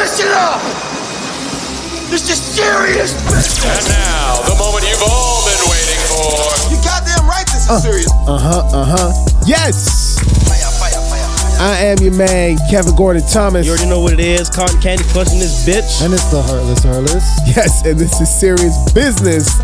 Listen up! This is serious business! And now, the moment you've all been waiting for. You goddamn right this is serious. Yes! I am your man, Kevin Gordon Thomas. You already know what it is. Cotton candy clutching this bitch. And it's the Heartless. Yes, and this is Serious Business,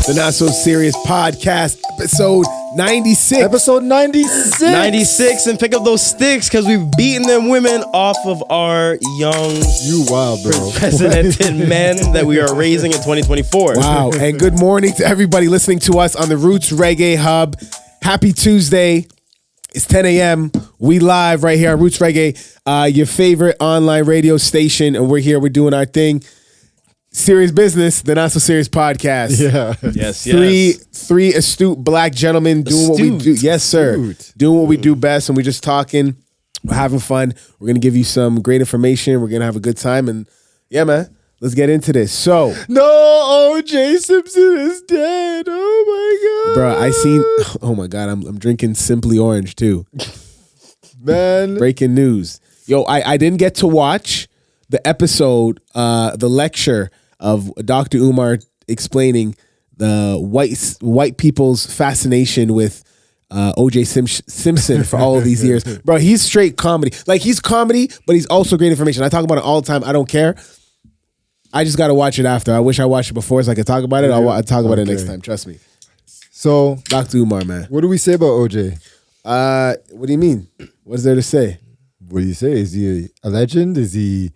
the Not So Serious Podcast, episode 96. Episode 96. 96, and pick up those sticks because we've beaten them women off of our young, You wild, bro. precedented men that we are raising in 2024. Wow, and good morning to everybody listening to us on the Roots Reggae Hub. Happy Tuesday. It's 10 a.m. We live right here on Roots Reggae, your favorite online radio station, and we're here. We're doing our thing. Serious Business, the Not So Serious Podcast. Yeah. Yes. Three astute black gentlemen doing what we do. Yes, sir. Astute. Doing what we do best, and we're just talking. We're having fun. We're going to give you some great information. We're going to have a good time, and yeah, man, let's get into this. So, No, O.J. Simpson is dead. Oh, my God. bro, oh my God, I'm drinking Simply Orange too. Man. Breaking news. Yo, I didn't get to watch the episode, the lecture of Dr. Umar explaining the white people's fascination with O.J. Simpson for all of these years. Bro, he's straight comedy. Like, he's comedy, but he's also great information. I talk about it all the time. I don't care. I just got to watch it after. I wish I watched it before so I could talk about it. I'll talk about it next time. Trust me. So, Dr. Umar, man. what do we say about O.J.? What do you mean? What is there to say? What do you say? Is he a legend? Is he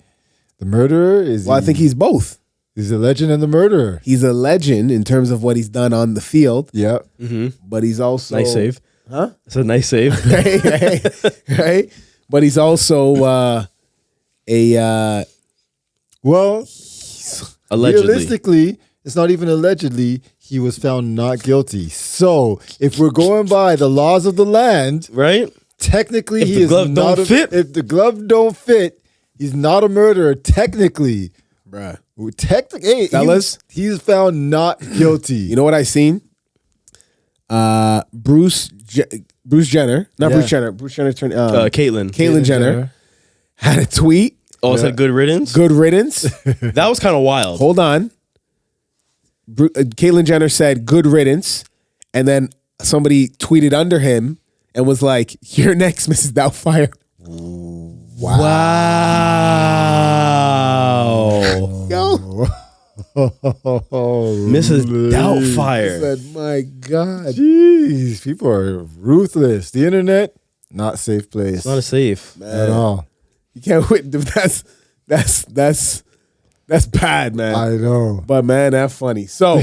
the murderer? Well, I think he's both. He's a legend and the murderer. He's a legend in terms of what he's done on the field, Yeah. but he's also Nice save. Huh? It's a nice save. right? But he's also Well, Allegedly. realistically, it's not even allegedly. He was found not guilty. So, if we're going by the laws of the land, Right? technically If he the is glove not don't fit. If the glove don't fit, he's not a murderer. Technically, bruh. hey, Fellas? he's found not guilty. You know what I seen? Bruce Jenner, not Yeah. Bruce Jenner. Bruce Jenner turned Caitlyn. Caitlyn Jenner had a tweet. Oh, it said good riddance? Good riddance. That was kind of wild. Hold on. Caitlyn Jenner said good riddance, and then somebody tweeted under him and was like, "You're next, Mrs. Doubtfire." Wow. Yo, Mrs. Doubtfire. said, "My God." Jeez, people are ruthless. The internet, not safe place It's not a safe. at all. You can't wait. That's bad, man. I know. But man, that's funny. So,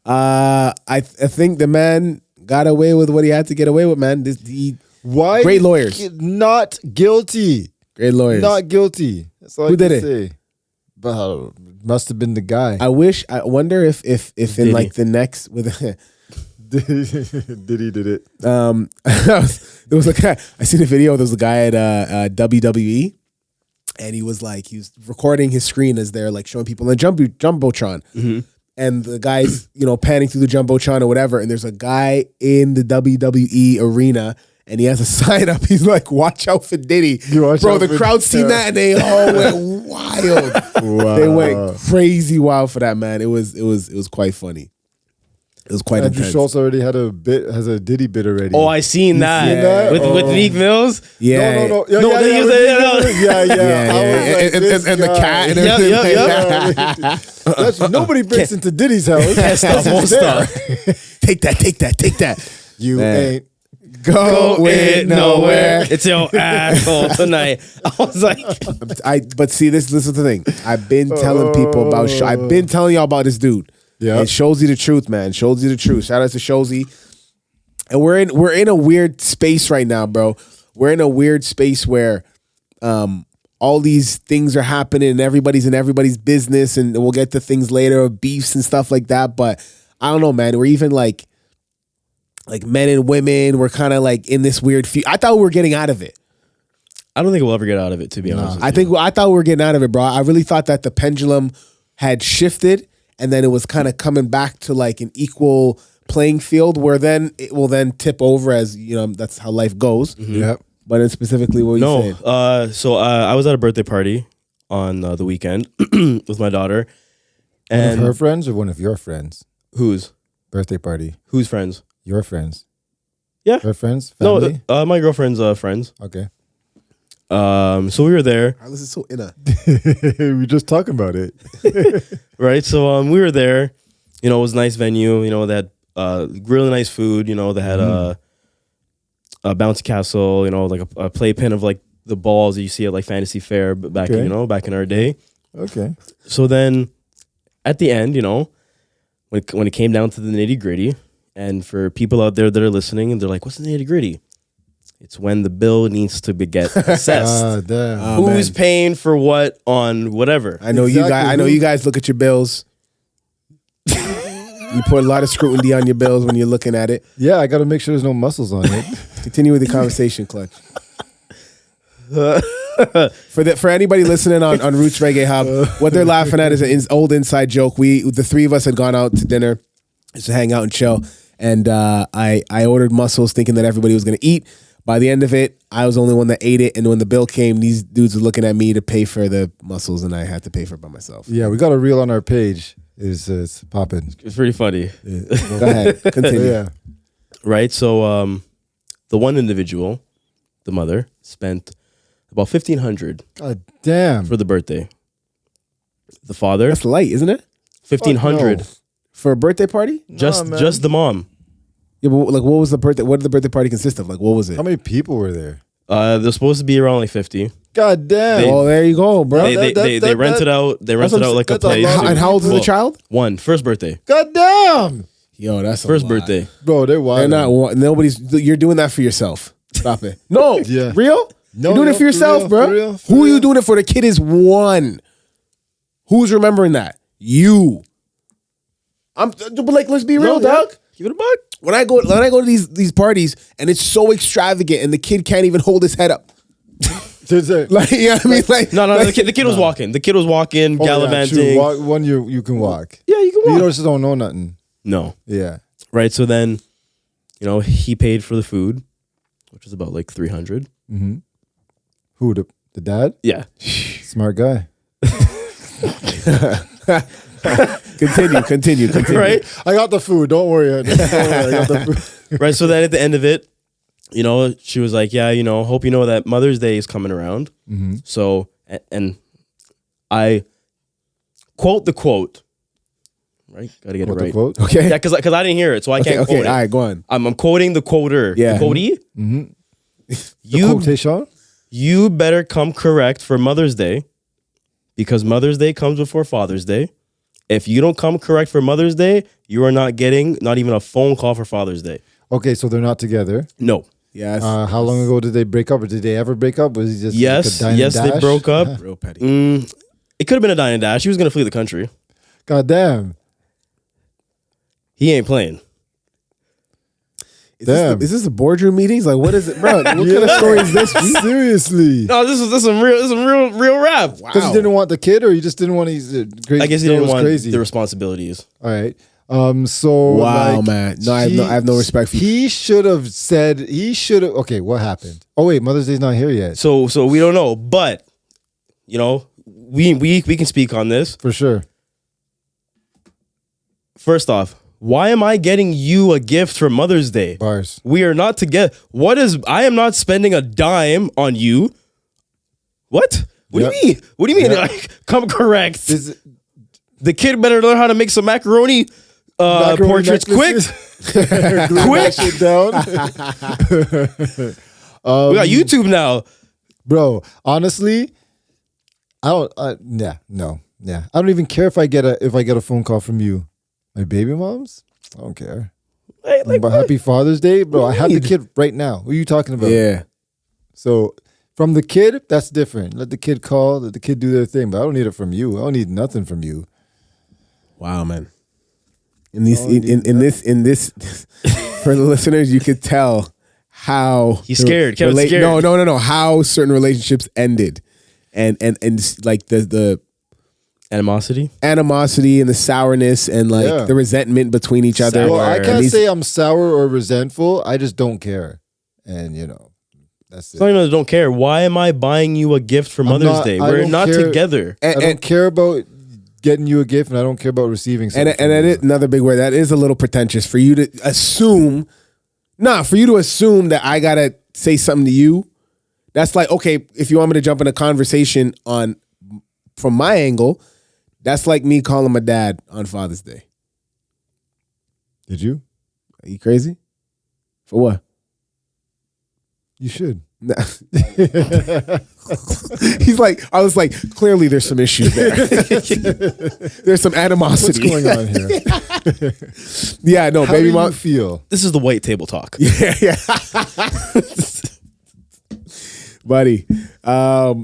I think the man got away with what he had to get away with, man. Why? Great lawyers. Not guilty. Great lawyers. Not guilty. That's all Who I can did it? say. But must have been the guy. I wonder if in like the next with Did he did it? there was a guy. I seen a video. There was a guy at WWE, and he was recording his screen as they're like showing people in the jumbotron, and the guy's panning through the jumbotron or whatever, and there's a guy in the WWE arena. And he has a sign up. He's like, "Watch out for Diddy." Watch Bro, out the for- crowd seen that and they all went wild. Wow. They went crazy wild for that, man. It was quite funny. It was quite Andrew intense. Schultz already has a Diddy bit already. Oh, I seen that. seen that? With Meek Mills. Yeah. No. No, Yeah, they yeah, use it, yeah, yeah. Yeah, I was like, and the this cat and guy. everything. Yep. Nobody breaks into Diddy's house. Can't stop, That's won't just there. stop. Take that. You Man. ain't. Go It nowhere. It's your asshole tonight. I was like, But see, this is the thing. I've been telling people about. I've been telling y'all about this dude. Yeah. It shows you the truth, man. Shows you the truth. Shout out to Shosy. And we're in a weird space right now, bro. We're in a weird space where all these things are happening and everybody's in everybody's business, and we'll get to things later, beefs and stuff like that. But I don't know, man. We're even like men and women. We're kind of like in this weird. I thought we were getting out of it. I don't think we'll ever get out of it, to be honest. With you. I thought we were getting out of it, bro. I really thought that the pendulum had shifted, and then it was kind of coming back to like an equal playing field, where then it will then tip over, as you know, that's how life goes. Yep. But then specifically, what you saying? So I was at a birthday party on the weekend with my daughter. One And of her friends or one of your friends? whose? Birthday party. Whose friends? Your friends. Yeah. Her friends? Family? No, my girlfriend's friends. Okay. So we were there, This is so inner. We were just talking about it. right? So we were there. You know, it was a nice venue. You know, they had really nice food. You know, they had a bouncy castle. You know, like a playpen of like the balls that you see at like Fantasy Fair back, Okay. back in our day. Okay. So then, at the end, you know, when it came down to the nitty gritty, and for people out there that are listening, and they're like, "What's the nitty gritty?" It's when the bill needs to get assessed. Damn. Who's paying for what on whatever? I know Exactly. I know you guys look at your bills. You put a lot of scrutiny on your bills when you're looking at it. Yeah, I got to make sure there's no muscles on it. Continue with the conversation, Clutch. For anybody listening on Roots Reggae Hub, what they're laughing at is an old inside joke. The three of us had gone out to dinner just to hang out and chill, and I ordered mussels thinking that everybody was going to eat. By the end of it, I was the only one that ate it, and when the bill came, these dudes were looking at me to pay for the mussels, and I had to pay for it by myself. Yeah, we got a reel on our page. It's popping. It's pretty funny, Go ahead, continue. Yeah. right? So the one individual, the mother, spent about $1,500 God damn. for the birthday. The father, That's light, isn't it? $1,500 no. For a birthday party? just man. just the mom. Yeah, but like, what was the birthday? What did the birthday party consist of? Like, what was it? How many people were there? They're supposed to be around like 50. God damn. Oh, there you go, bro. They rented out. They rented out like a that's a place. lot. And how old is the child? One, first birthday. God damn. Yo, that's a First lot. birthday. Bro, they're wild. They're not. Nobody's. You're doing that for yourself. Stop it. No. Yeah. Real? No, You're doing no, it for yourself, real, bro. for real, for Who are you real. doing it for? The kid is one. Who's remembering that? You. But like, let's be real, No, yeah. dog. Give it a buck. When I go to these parties and it's so extravagant and the kid can't even hold his head up. Like, you know what I mean? Like, No, like, the kid was walking. The kid was walking, Oh, yeah, gallivanting. true. One you can walk. Yeah, you can You walk. just don't know nothing. No. Yeah. Right. So then, he paid for the food, which was about like $300. Who, the dad? Yeah. Smart guy. continue. Right. I got the food. Don't worry. I got the food. Right. So then at the end of it, she was like, yeah, hope you know that Mother's Day is coming around. So, and I quote the quote, right? Got to get What it the right. quote? Okay. Yeah, because I didn't hear it, so I can't Okay. quote it. All right, go on. I'm quoting the quoter. Yeah. The quotee. The quotation? You better come correct for Mother's Day because Mother's Day comes before Father's Day. If you don't come correct for Mother's Day, you are not getting not even a phone call for Father's Day. Okay, so they're not together. No. Yes. How long ago did they break up, or did they ever break up? Was he just Yes. like a dine Yes, and they dash? broke up. Real petty. It could have been a dine and dash. He was going to flee the country. God damn. He ain't playing. Damn. Is this a boardroom meetings? Like, what is it, bro? What kind of story is this? Seriously. No, this is some real rap. Because he didn't want the kid, or he just didn't want his crazy. I guess he that didn't was want crazy. the responsibilities. All right. So Wow, like, man. No, I have no respect for you. He should have said. He should have. Okay, what happened? Oh wait, Mother's Day's not here yet. So we don't know, but we can speak on this. For sure. First off, why am I getting you a gift for Mother's Day? Bars. We are not together. I am not spending a dime on you. What? What do you mean? What do you mean? Yep. Like, come correct. Is The kid better learn how to make some macaroni, portraits quick. quick shit down, We got YouTube now. bro. Honestly, I don't. No. I don't even care if I get a phone call from you, my baby moms. I don't care. Hey, like, But what? happy Father's Day, bro. I have the need? kid right now. What are you talking about? Yeah. So from the kid, that's different. Let the kid call. Let the kid do their thing. But I don't need it from you. I don't need nothing from you. Wow, man. In this, for the listeners, you could tell how He's scared. Kevin's scared. No. How certain relationships ended, and like the Animosity. animosity and the sourness and like Yeah. the resentment between each other. Sour. Well, I And can't these- say I'm sour or resentful. I just don't care. And That's It's not it. even that I don't care. Why am I buying you a gift for Mother's Day? I We're don't not care. together. I don't care about getting you a gift, and I don't care about receiving something. And that is another big word. That is a little pretentious for you to assume. For you to assume that I gotta say something to you. That's like, okay, if you want me to jump in a conversation from my angle, that's like me calling my dad on Father's Day. Did you? Are you crazy? For what? You should. He's like, I was like, clearly there's some issues there. There's some animosity. What's going on here? Yeah, no, How baby do mom. you feel? This is the white table talk. Yeah. Buddy. Yeah,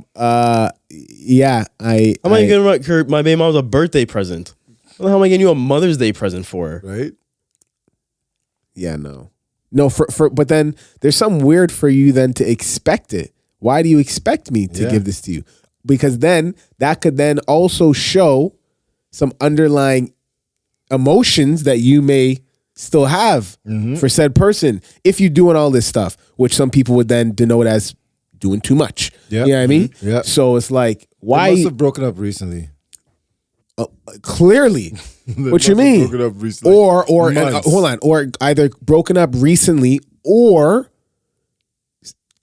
How am I getting my baby mom's a birthday present? What the hell am I getting you a Mother's Day present for? Right? Yeah, no. No, but then there's something weird for you then to expect it. Why do you expect me to give this to you? Because then that could then also show some underlying emotions that you may still have for said person if you're doing all this stuff, which some people would then denote as doing too much. Yep. You know what I mean? Yep. So it's like, why? They must have broken up recently. Clearly. What you mean? Broken up recently. Or Months. hold on, or either broken up recently, or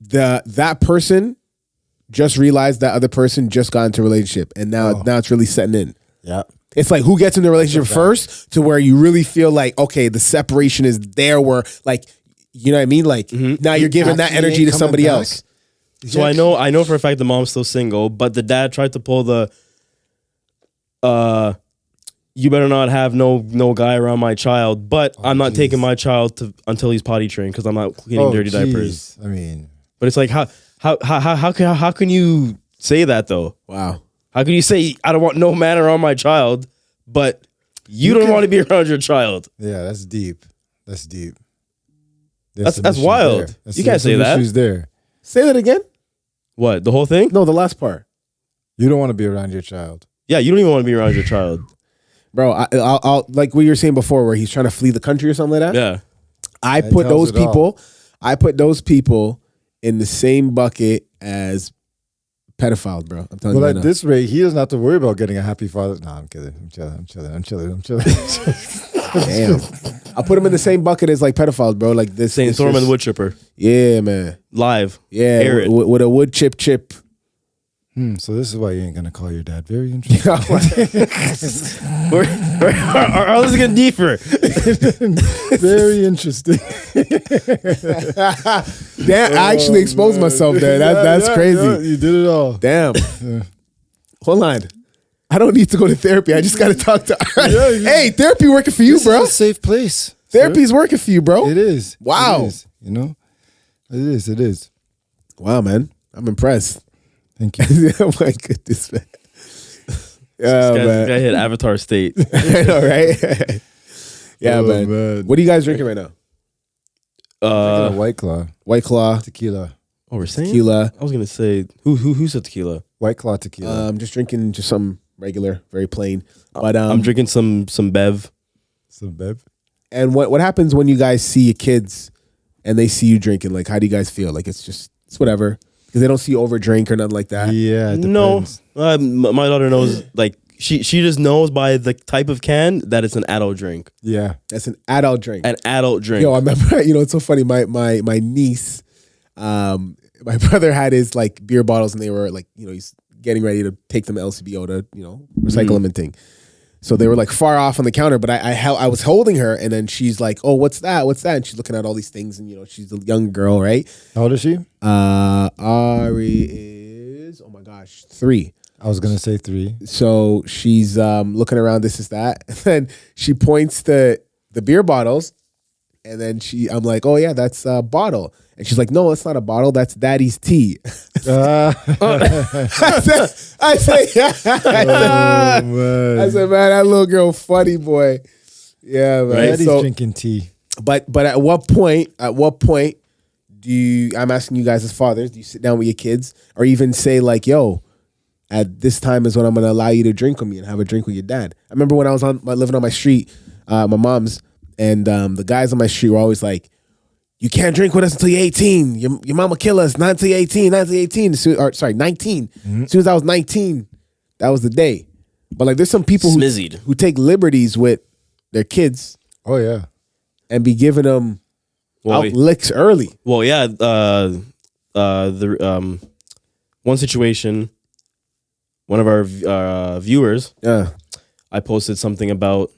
that person just realized that other person just got into a relationship, and now it's really setting in. Yeah. It's like, who gets in the relationship first to where you really feel like, okay, the separation is there, where like, you know what I mean? Like now you're giving that Actually energy ain't to coming somebody back. else. So I know for a fact the mom's still single, but the dad tried to pull the you better not have no guy around my child, but I'm not taking my child until he's potty trained because I'm not cleaning dirty diapers. I mean, But it's like how can you say that though? Wow. How can you say I don't want no man around my child, but you don't want to be around your child? yeah, that's deep. That's deep. That's wild. You can't say that. Issues there. Say that again? What, the whole thing? No, the last part. You don't want to be around your child. Yeah, you don't even want to be around your child. Bro, I'll like what you were saying before, where he's trying to flee the country or something like that. Yeah. I That put tells those it all. people. I put those people in the same bucket as pedophiles, bro. I'm telling Well, you at right this rate, he doesn't have to worry about getting a happy father. No, I'm kidding. I'm chilling. now. Damn. I put them in the same bucket as like pedophiles, bro. Like this. Saying it's Thorman just- the wood chipper. Yeah, man. Live. Yeah, Air it. with a wood chip. So this is why you ain't gonna call your dad. Very interesting. Or let's get deeper. Very interesting. Damn, I actually exposed myself there. That's crazy. Yeah, you did it all. Damn. Hold on. I don't need to go to therapy. I just got to talk to. Hey, therapy working for you, This bro. is a safe place. Therapy's working for you, bro. It is. Wow. It is, you know, it is. Wow, man. I'm impressed. Thank you. Oh my goodness, man. This Yeah, man. guy hit Avatar state. I know, right? Yeah, Oh, man. man. What are you guys drinking right now? Drinking a White Claw, White Claw, tequila, Oh, we're saying tequila. I was gonna say who said tequila? White Claw tequila. I'm just drinking just some regular, very plain. But I'm drinking some bev. Some bev. And what happens when you guys see your kids and they see you drinking? Like, how do you guys feel? Like, it's whatever, because they don't see you over drink or nothing like that. Yeah, it No, depends. my daughter knows. Like she just knows by the type of can that it's an adult drink. Yeah. That's an adult drink. An adult drink. Yo, I remember. You know, it's so funny. My niece, my brother had his like beer bottles, and they were like, you know, he's getting ready to take them to LCBO to, you know, recycle them and thing. So they were like far off on the counter, but I was holding her, and then she's like, "Oh, what's that? What's that?" And she's looking at all these things, and you know, she's a young girl, right? How old is she? Ari is, oh my gosh, 3. I was gonna say 3. So she's looking around, this is that, and then she points to the beer bottles, and then I'm like, "Oh yeah, that's a bottle," and she's like, "No, it's not a bottle. That's Daddy's tea." I said, Oh, man. I said, man, that little girl funny, boy. Yeah, man. Daddy's So, drinking tea. but at what point do you, I'm asking you guys as fathers, do you sit down with your kids or even say like, yo, at this time is when I'm going to allow you to drink with me and have a drink with your dad? I remember when I was living on my street, my mom's, and the guys on my street were always like, you can't drink with us until you're 18. Your mama kill us, not until you're 18, not until you're 18. Or, sorry, 19. As soon as I was 19, that was the day. But like there's some people who take liberties with their kids. Oh yeah. And be giving them licks early. Well, yeah. The one situation, one of our viewers, I posted something about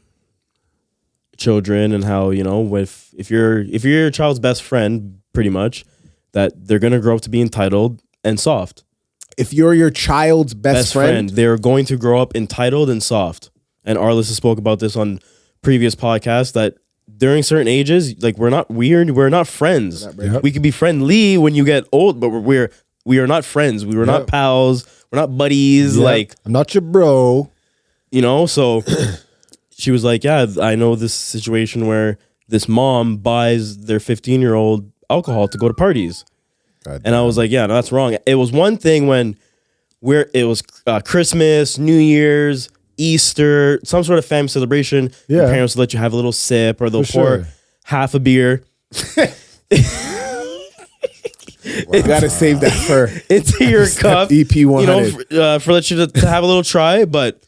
children and how, you know, if you're your child's best friend, pretty much, that they're gonna grow up to be entitled and soft. If you're your child's best friend, they're going to grow up entitled and soft. And Arliss spoke about this on previous podcasts that during certain ages, like we're not friends. We could be friendly when you get old, but we are not friends. We were not pals. We're not buddies. Like I'm not your bro. You know, so she was like, yeah, I know this situation where this mom buys their 15-year-old alcohol to go to parties. And I was like, yeah, no, that's wrong. It was one thing when it was Christmas, New Year's, Easter, some sort of family celebration. Your parents will let you have a little sip or they'll pour half a beer. You gotta save that for into your cup. EP 100. You know, for let you to have a little try, but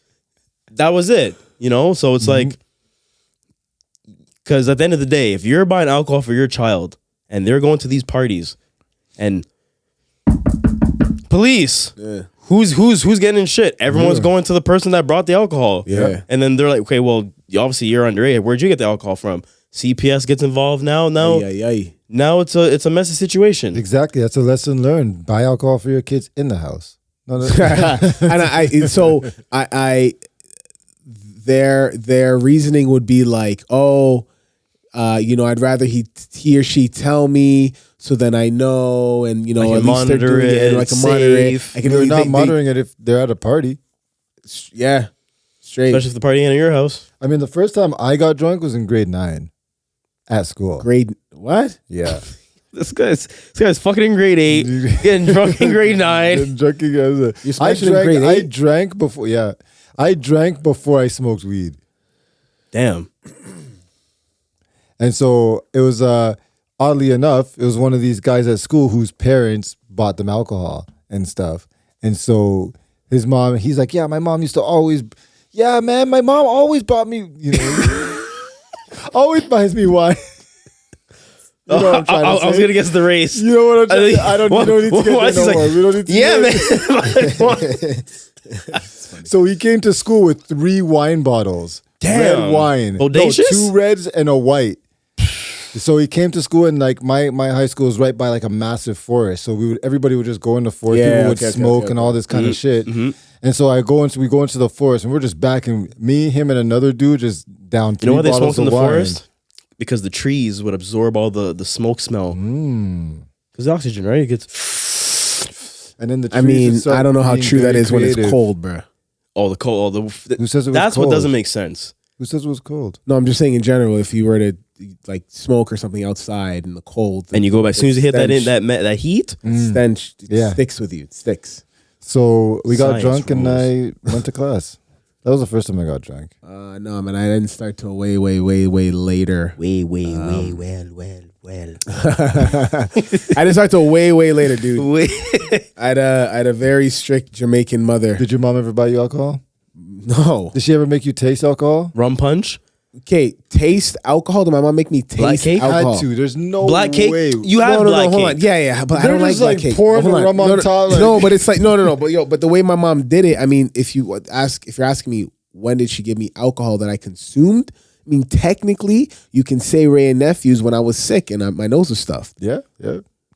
that was it. You know, so it's like, because at the end of the day, if you're buying alcohol for your child and they're going to these parties and police, who's getting in shit? Everyone's going to the person that brought the alcohol. Yeah. And then they're like, okay, well, obviously you're underage. Where'd you get the alcohol from? CPS gets involved now. Now it's a messy situation. Exactly. That's a lesson learned. Buy alcohol for your kids in the house. And their reasoning would be like, oh, you know, I'd rather he or she tell me so then I know, and you know, I can monitor it. I can monitor it. I can You're not monitoring it if they're at a party. Yeah, straight. Especially if the party ain't at your house. I mean, the first time I got drunk was in grade 9 at school. Grade what? Yeah. This guy's fucking in grade 8, getting drunk in grade 9. I drank before. Yeah, I drank before I smoked weed. Damn. And so it was oddly enough, it was one of these guys at school whose parents bought them alcohol and stuff. And so his mom, he's like, yeah, my mom used to always, yeah, man, my mom always bought me, you know, always buys me wine. You know what I'm trying to say? I was gonna guess the race. You know what I'm trying to say? I don't. You don't need to get there no more. We don't need to. Yeah, man. So he came to school with 3 wine bottles. Damn. Red wine. Audacious? No, 2 reds and a white. So he came to school and like my high school was right by like a massive forest. So everybody would just go in the forest. People would smoke and all this kind of shit. And so we go into the forest and we're just back and me, him, and another dude just down 3 bottles of wine. You know why they smoked in the forest? Because the trees would absorb all the smoke smell. Because the oxygen, right? It gets. And then the trees. I mean, I don't know how true that is when it's cold, bro. Oh, the cold. Who says it was that's cold? what doesn't make sense. Who says it was cold? No, I'm just saying in general, if you were to like smoke or something outside in the cold, and you go back as soon as you hit that heat, stench sticks with you. It sticks. So we got drunk rules. and I went to class. That was the first time I got drunk. No, man, I didn't start till way later. Well. I didn't start till way later, dude. I had a very strict Jamaican mother. Did your mom ever buy you alcohol? No. Did she ever make you taste alcohol? Rum punch? Okay, taste alcohol? Did my mom make me taste Black cake? alcohol? Had to. There's no black cake? way. You have black cake. Hold on. Yeah, but I They're don't like just black like cake. pouring the Hold rum on top. Like- No, but it's like no. But the way my mom did it, I mean, if you're asking me when did she give me alcohol that I consumed, I mean, technically, you can say Ray and Nephews when I was sick and my nose was stuffed. Yeah,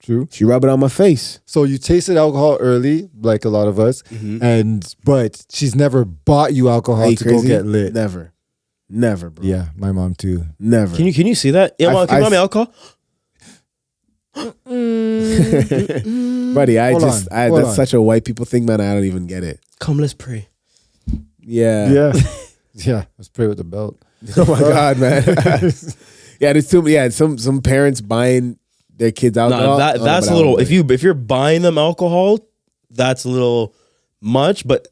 true. She rubbed it on my face. So you tasted alcohol early, like a lot of us, but she's never bought you alcohol to go get lit. Never, bro. Yeah, my mom too. Never. Can you see that? Yeah, mom, can you buy me alcohol? Buddy, Hold that's on. such a white people thing, man. I don't even get it. Come, let's pray. Yeah. Let's pray with the belt. Oh my God, man. Yeah, there's too many. Yeah, some parents buying their kids alcohol. No, that's a little. If you're buying them alcohol, that's a little much. But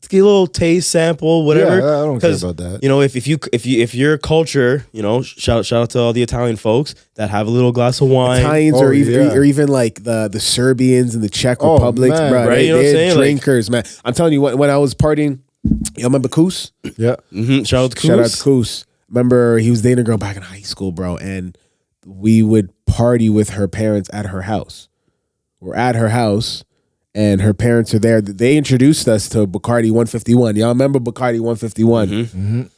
get a little taste sample, whatever. Yeah, I don't care 'Cause, about that. You know, if your culture, you know, shout out to all the Italian folks that have a little glass of wine. Italians Oh, or even yeah. or even like the Serbians and the Czech Oh, Republics, man. bro. Right, you know what I'm They're saying? Like- drinkers, man. I'm telling you, when I was partying, you remember Koos? Yeah. Shout out to Shout out Koos. to Koos. Remember, he was dating a girl back in high school, bro, and we would party with her parents at her house. We're at her house, and her parents are there. They introduced us to Bacardi 151. Y'all remember Bacardi 151?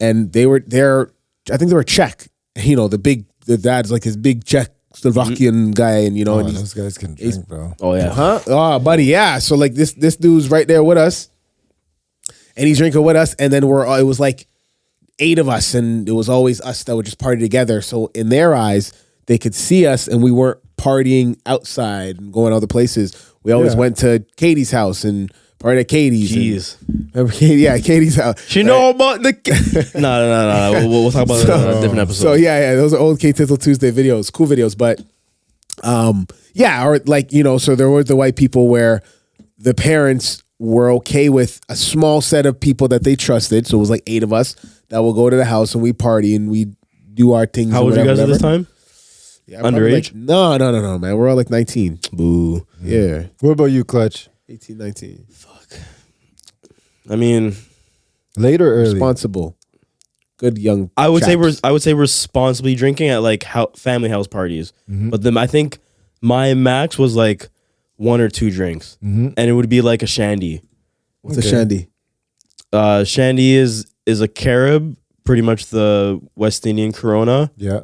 And they were there. I think they were Czech. You know, the dad's like his big Czechoslovakian guy, and you know, Oh, and he's, those guys can drink, bro. Oh yeah. huh? Oh, buddy, yeah. So like this dude's right there with us, and he's drinking with us, and then it was like 8 of us, and it was always us that would just party together. So in their eyes, they could see us, and we weren't partying outside and going other places. We always Yeah. went to Katie's house and partied at Katie's. Jeez. Remember Katie? Yeah, Katie's house. She know about the. No. We'll talk about that in a different episode. So yeah, those are old K Tizzle Tuesday videos, cool videos. But yeah, or like, you know, so there were the white people where the parents were okay with a small set of people that they trusted. So it was like 8 of us that will go to the house and we party and we do our things. How old were you guys at this time? Yeah, probably Underage? Like, no, man. We're all like 19. Boo. Yeah. What about you, Clutch? 18, 19. I mean, Late or early? Responsible. Good young I would chaps. say responsibly drinking at like family house parties. Mm-hmm. But then I think my max was like 1 or 2 drinks, and it would be like a shandy. What's a shandy? Shandy is a Carib, pretty much the West Indian Corona, Yeah.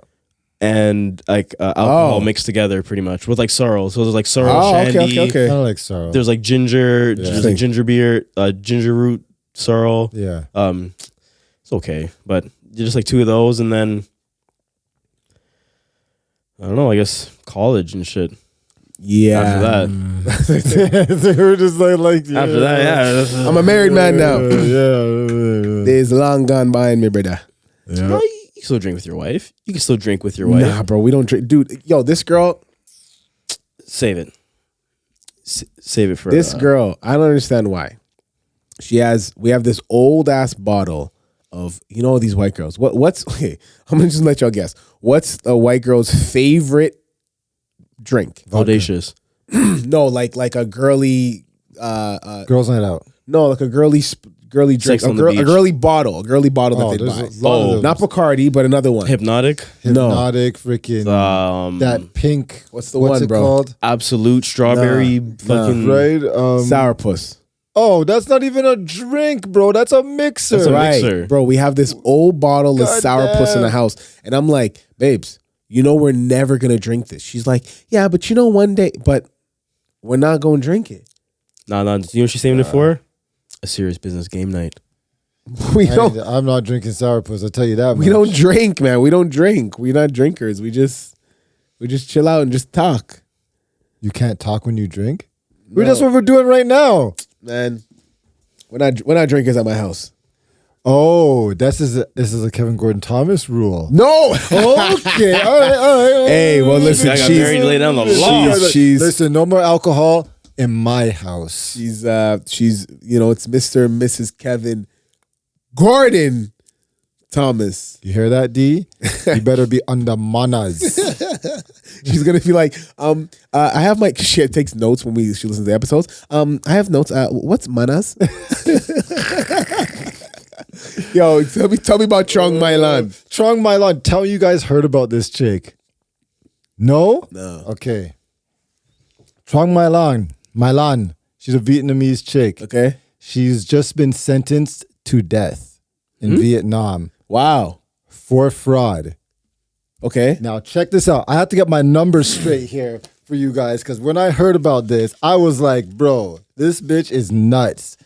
and like alcohol Oh. mixed together, pretty much with like sorrel. So there's like sorrel Oh, shandy. okay. Kind of like sorrow. There's like ginger, there's like ginger beer, ginger root sorrel. Yeah. It's okay, but just like 2 of those, and then I don't know. I guess college and shit. Yeah. After that, They were just like after that, yeah. I'm a married man now. Yeah. Days long gone behind me, brother. No, you can still drink with your wife. You can still drink with your wife. Nah, bro, we don't drink. Dude, yo, this girl, Save it. Save it for this girl, I don't understand why. We have this old ass bottle of, you know, these white girls. What's, okay, I'm gonna just let y'all guess. What's a white girl's favorite drink? Audacious. No, like a girly, Girls Night Out. no, like a girly drink. Sex A on the beach. girly bottle that they buy. there's a lot of those. Not Bacardi, but another one. Hypnotic. Hypnotic, freaking that pink. What's the what's one, it bro? called? Absolute strawberry. Fucking Right. Sourpuss. Oh, that's not even a drink, bro. That's a mixer. That's a Right, mixer. bro. We have this old bottle of God sourpuss in the damn. house, and I'm like, babes, you know we're never gonna drink this. She's like, yeah, but you know one day, but we're not gonna drink it. Nah. You know what she's saving it for? A serious business game night. We don't. I'm not drinking sourpuss. I'll tell you that. We don't drink, man. We don't drink. We're not drinkers. We just chill out and just talk, You can't talk when you drink. That's what we're doing right now. man. We're not drinkers at my house. Oh, this is a Kevin Gordon Thomas rule. No. Okay, all right. Hey, well, listen, I got married late down the law. she's Listen, no more alcohol in my house. she's you know, it's Mr. and Mrs. Kevin Gordon Thomas. You hear that, D? You better be under manas. She's gonna be like, I have my she takes notes when she listens to the episodes. I have notes. What's manas? Yo, tell me about Truong Mailan. Truong Mailan, tell me you guys heard about this chick. No? No. Okay. Truong Mailan. She's a Vietnamese chick. Okay. She's just been sentenced to death in Vietnam Wow. for fraud. Okay. Now, check this out. I have to get my numbers straight here for you guys because when I heard about this, I was like, bro, this bitch is nuts.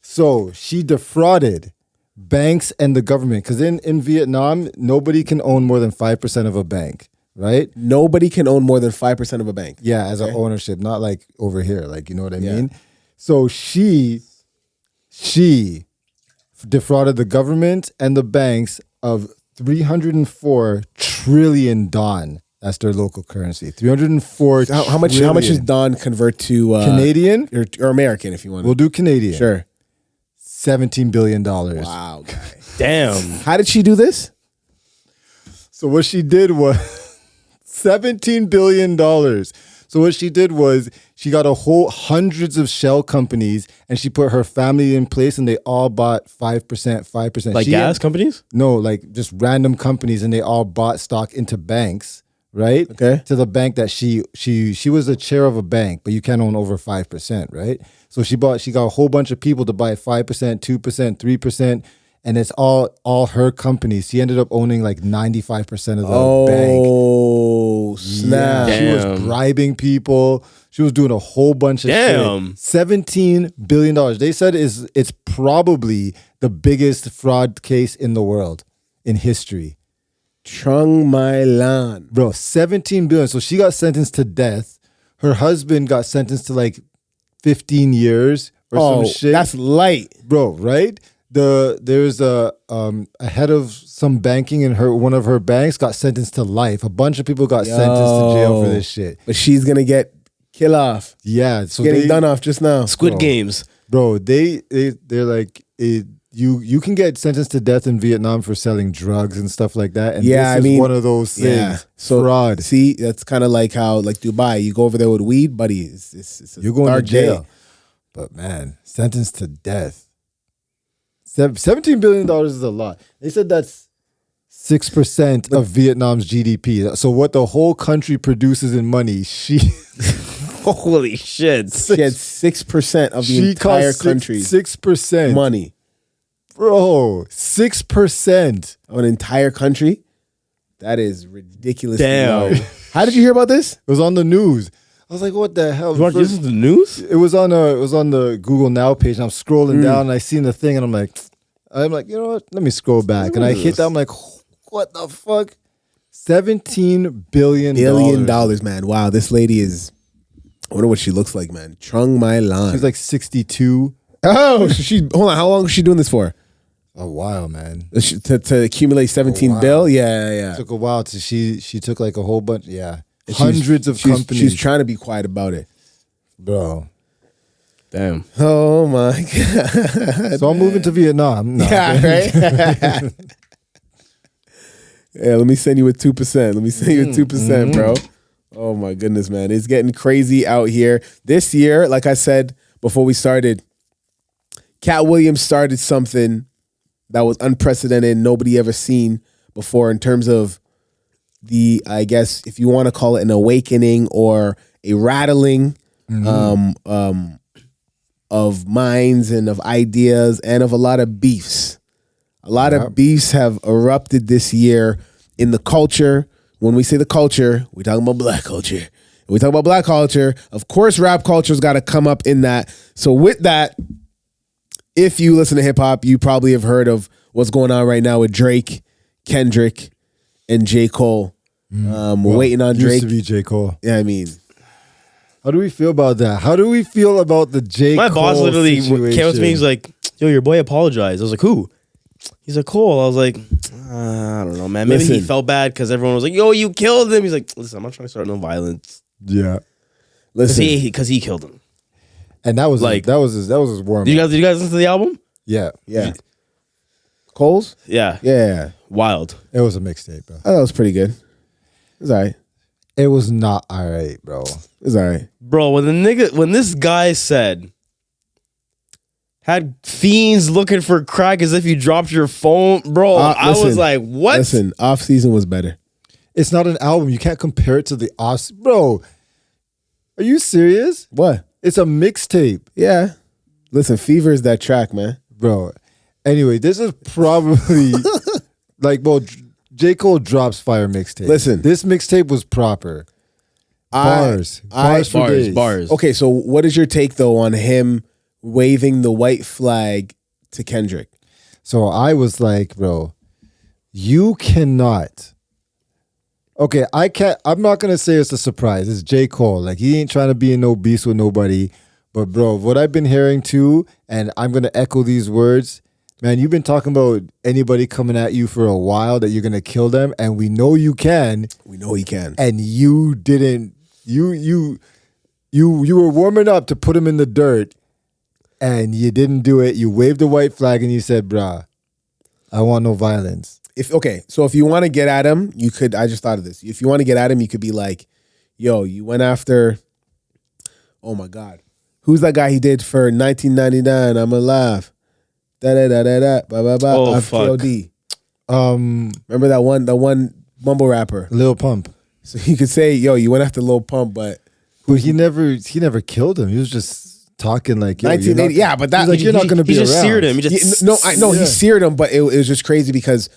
So she defrauded banks and the government because in Vietnam, nobody can own more than 5% of a bank, right? Nobody can own more than 5% of a bank. Yeah, as an ownership, not like over here, like, you know what I mean? So she defrauded the government and the banks of 304 trillion dong. That's their local currency. 304 How much does Don convert to Canadian? or American if you want? We'll do Canadian. Sure. $17 billion. Wow, guy. Damn. How did she do this? So what she did was $17 billion. So what she did was she got a whole hundreds of shell companies and she put her family in place and they all bought 5%. Like She gas companies? No, like just random companies and they all bought stock into banks, right? Okay. To the bank that she was the chair of a bank, but you can't own over 5%, right? So she got a whole bunch of people to buy 5%, 2%, 3%. And it's all her companies. She ended up owning like 95% of the bank. Oh, snap. Yeah, she was Damn. bribing people. She was doing a whole bunch of Damn. shit. $17 billion. They said it's probably the biggest fraud case in the world in history. Truong My Lan. Bro, 17 billion. So she got sentenced to death. Her husband got sentenced to like 15 years or some shit. That's light. Bro, right? There's a head of some banking in one of her banks got sentenced to life. A bunch of people got sentenced to jail for this shit. But she's gonna get kill off. Yeah, so Getting done off just now. Squid Games. Bro, they're like you can get sentenced to death in Vietnam for selling drugs and stuff like that. And Yeah, this I is mean, one of those things. Yeah. So fraud. See, that's kind of like how like Dubai. You go over there with weed, buddy. It's a You're going to dark jail. day. But man, sentenced to death. $17 billion is a lot. They said that's 6% of Vietnam's GDP. So what the whole country produces in money, Holy shit. She had 6% of the entire country's 6% money. Bro, 6%. Of an entire country. That is ridiculous. Damn. How did you hear about this? It was on the news. I was like, what the hell? You want to First- listen to the news? It was on the Google Now page. And I'm scrolling down and I seen the thing and I'm like, you know what? Let me scroll back. And I hit that. I'm like, what the fuck? $17 billion. Dollars, man. Wow, this lady is. I wonder what she looks like, man. Truong My Lan. She's like 62. Oh, hold on. How long was she doing this for? A while, man. To accumulate 17 bill? Yeah. It took a while to she took like a whole bunch. Yeah. Hundreds of companies. She's trying to be quiet about it. Bro. Damn. Oh my God. So I'm moving to Vietnam. No. Yeah, right? Yeah, let me send you a 2%. Let me send you a 2%, bro. Oh my goodness, man. It's getting crazy out here. This year, like I said before we started, Cat Williams started something that was unprecedented, nobody ever seen before in terms of the, I guess, if you want to call it an awakening or a rattling of minds and of ideas and of a lot of beefs. A lot of beefs have erupted this year in the culture. When we say the culture, we're talking about black culture. And we talk about black culture. Of course, rap culture's got to come up in that. So with that, if you listen to hip hop, you probably have heard of what's going on right now with Drake, Kendrick, and J. Cole. We're waiting on Drake. Used to be J. Cole. Yeah, I mean, how do we feel about that? How do we feel about the J. My Cole boss literally situation? came up to me. He's like, "Yo, your boy apologized." I was like, "Who?" He's like, "Cole." I was like, "I don't know, man. Maybe he Listen. felt bad because everyone was like, 'Yo, you killed him.'" He's like, "Listen, I'm not trying to start no violence." Yeah. listen. Because he killed him. And that was Like- that was his warm. Did you guys listen to the album? Yeah. Yeah. Cole's? Yeah. Yeah. Wild. It was a mixtape, bro. I thought it was pretty good. It was all right. It was not all right, bro. It was all right. Bro, when this guy said had fiends looking for crack as if you dropped your phone, bro, I was Listen. like, what? Listen, off season was better. It's not an album. You can't compare it to the Os. Bro, are you serious? What? It's a mixtape, Yeah. Listen, Fever is that track, man. bro. Anyway, this is probably like, bro, J. Cole drops fire mixtape. Listen. This mixtape was proper. Bars. Bars for days. Bars. Okay, so what is your take though on him waving the white flag to Kendrick? So I was like, bro, you cannot. Okay, I'm not gonna say it's a surprise. It's J. Cole. Like, he ain't trying to be in no beast with nobody. But bro, what I've been hearing too, and I'm gonna echo these words, man, you've been talking about anybody coming at you for a while that you're gonna kill them, and we know you can, We know he can. and you didn't. You were warming up to put him in the dirt, and you didn't do it. You waved the white flag and you said, "Bruh, I want no violence." So if you want to get at him, you could. I just thought of this. If you want to get at him, you could be like, "Yo, you went after. Oh my God, who's that guy he did for 1999? I'm alive. Da da da da da. Ba ba ba. Oh, FKOD. Remember that one mumble rapper? Lil Pump. So you could say, "Yo, you went after Lil Pump," but he never killed him. He was just talking like, yo, 1980. Yeah, but that you're not going to be He just around. seared him. He just he seared him, but it was just crazy because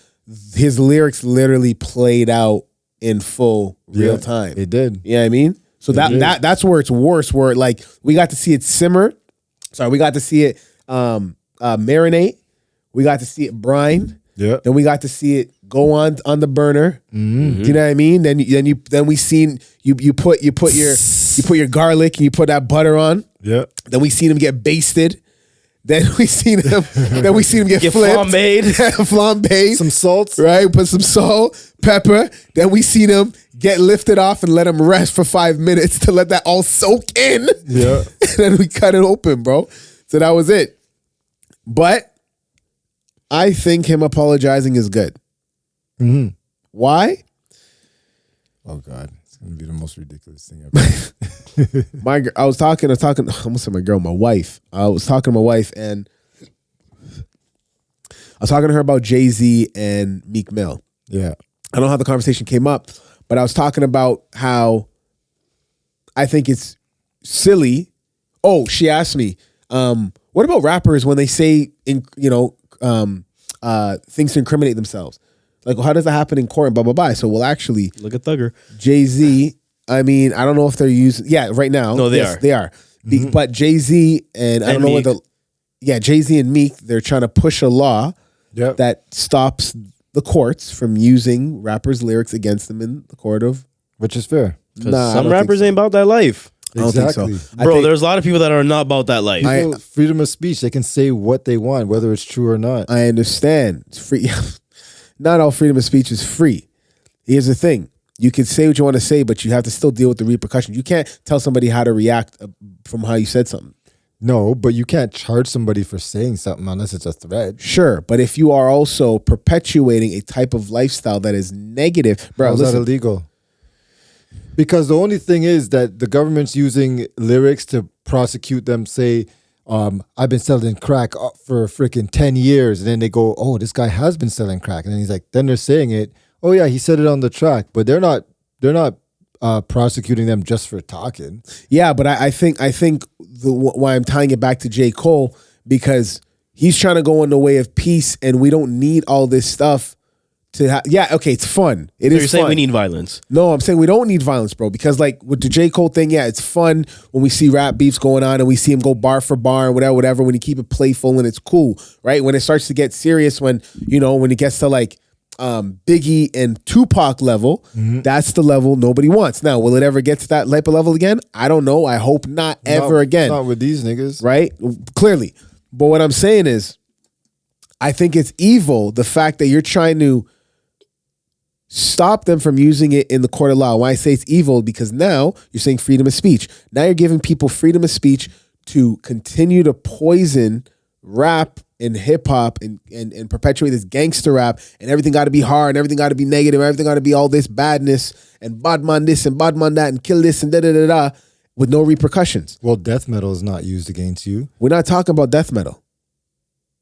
his lyrics literally played out in full real time. It did. You know what I mean? So that's where it's worse. Where like we got to see it simmer. Sorry, we got to see it marinate. We got to see it brine. Yeah. Then we got to see it go on the burner. Mm-hmm. Do you know what I mean? Then we seen you put your garlic and you put that butter on. Yeah. Then we seen him get basted. Then we seen him get flipped. Flambéed. Some salt. Right? Put some salt, pepper. Then we seen him get lifted off and let him rest for 5 minutes to let that all soak in. Yeah. And then we cut it open, bro. So that was it. But I think him apologizing is good. Mm-hmm. Why? Oh God, it's gonna be the most ridiculous thing ever. I was talking. I almost said my girl, my wife. I was talking to my wife, and I was talking to her about Jay-Z and Meek Mill. Yeah. I don't know how the conversation came up, but I was talking about how I think it's silly. Oh, she asked me, what about rappers when they say, things to incriminate themselves? Like, well, how does that happen in court and blah, blah, blah? So, well, actually, look at Thugger. Jay-Z, I mean, I don't know if they're using, right now. No, they are. They are. Mm-hmm. But Jay-Z and I don't know what Jay-Z and Meek, they're trying to push a law that stops the courts from using rappers' lyrics against them in the court of. Which is fair. Some rappers ain't about that life. I don't think so. Bro, there's a lot of people that are not about that life. People, freedom of speech, they can say what they want, whether it's true or not. I understand. It's free. Not all freedom of speech is free. Here's the thing. You can say what you want to say, but you have to still deal with the repercussions. You can't tell somebody how to react from how you said something. No, but you can't charge somebody for saying something unless it's a threat. Sure, but if you are also perpetuating a type of lifestyle that is negative, bro, how's that illegal? Because the only thing is that the government's using lyrics to prosecute them, say, I've been selling crack for freaking 10 years. And then they go, oh, this guy has been selling crack. And then he's like, then they're saying it. Oh yeah, he said it on the track, but they're not prosecuting them just for talking. Yeah, but I think why I'm tying it back to J. Cole, because he's trying to go in the way of peace, and we don't need all this stuff to have. Yeah, okay, it's fun. It is. You're saying fun. we need violence? No, I'm saying we don't need violence, bro. Because like with the J. Cole thing, yeah, it's fun when we see rap beefs going on and we see him go bar for bar and whatever. When you keep it playful and it's cool, right? When it starts to get serious, when it gets to like Biggie and Tupac level, that's the level nobody wants. Now, will it ever get to that type of level again? I don't know. I hope not ever again. Not with these niggas, right? Clearly, but what I'm saying is, I think it's evil the fact that you're trying to stop them from using it in the court of law. Why I say it's evil, because now you're saying freedom of speech. Now you're giving people freedom of speech to continue to poison rap and hip hop and perpetuate this gangster rap, and everything got to be hard and everything got to be negative, everything got to be all this badness and badman this and badman that and kill this and da da da da with no repercussions. Well, death metal is not used against you. We're not talking about death metal.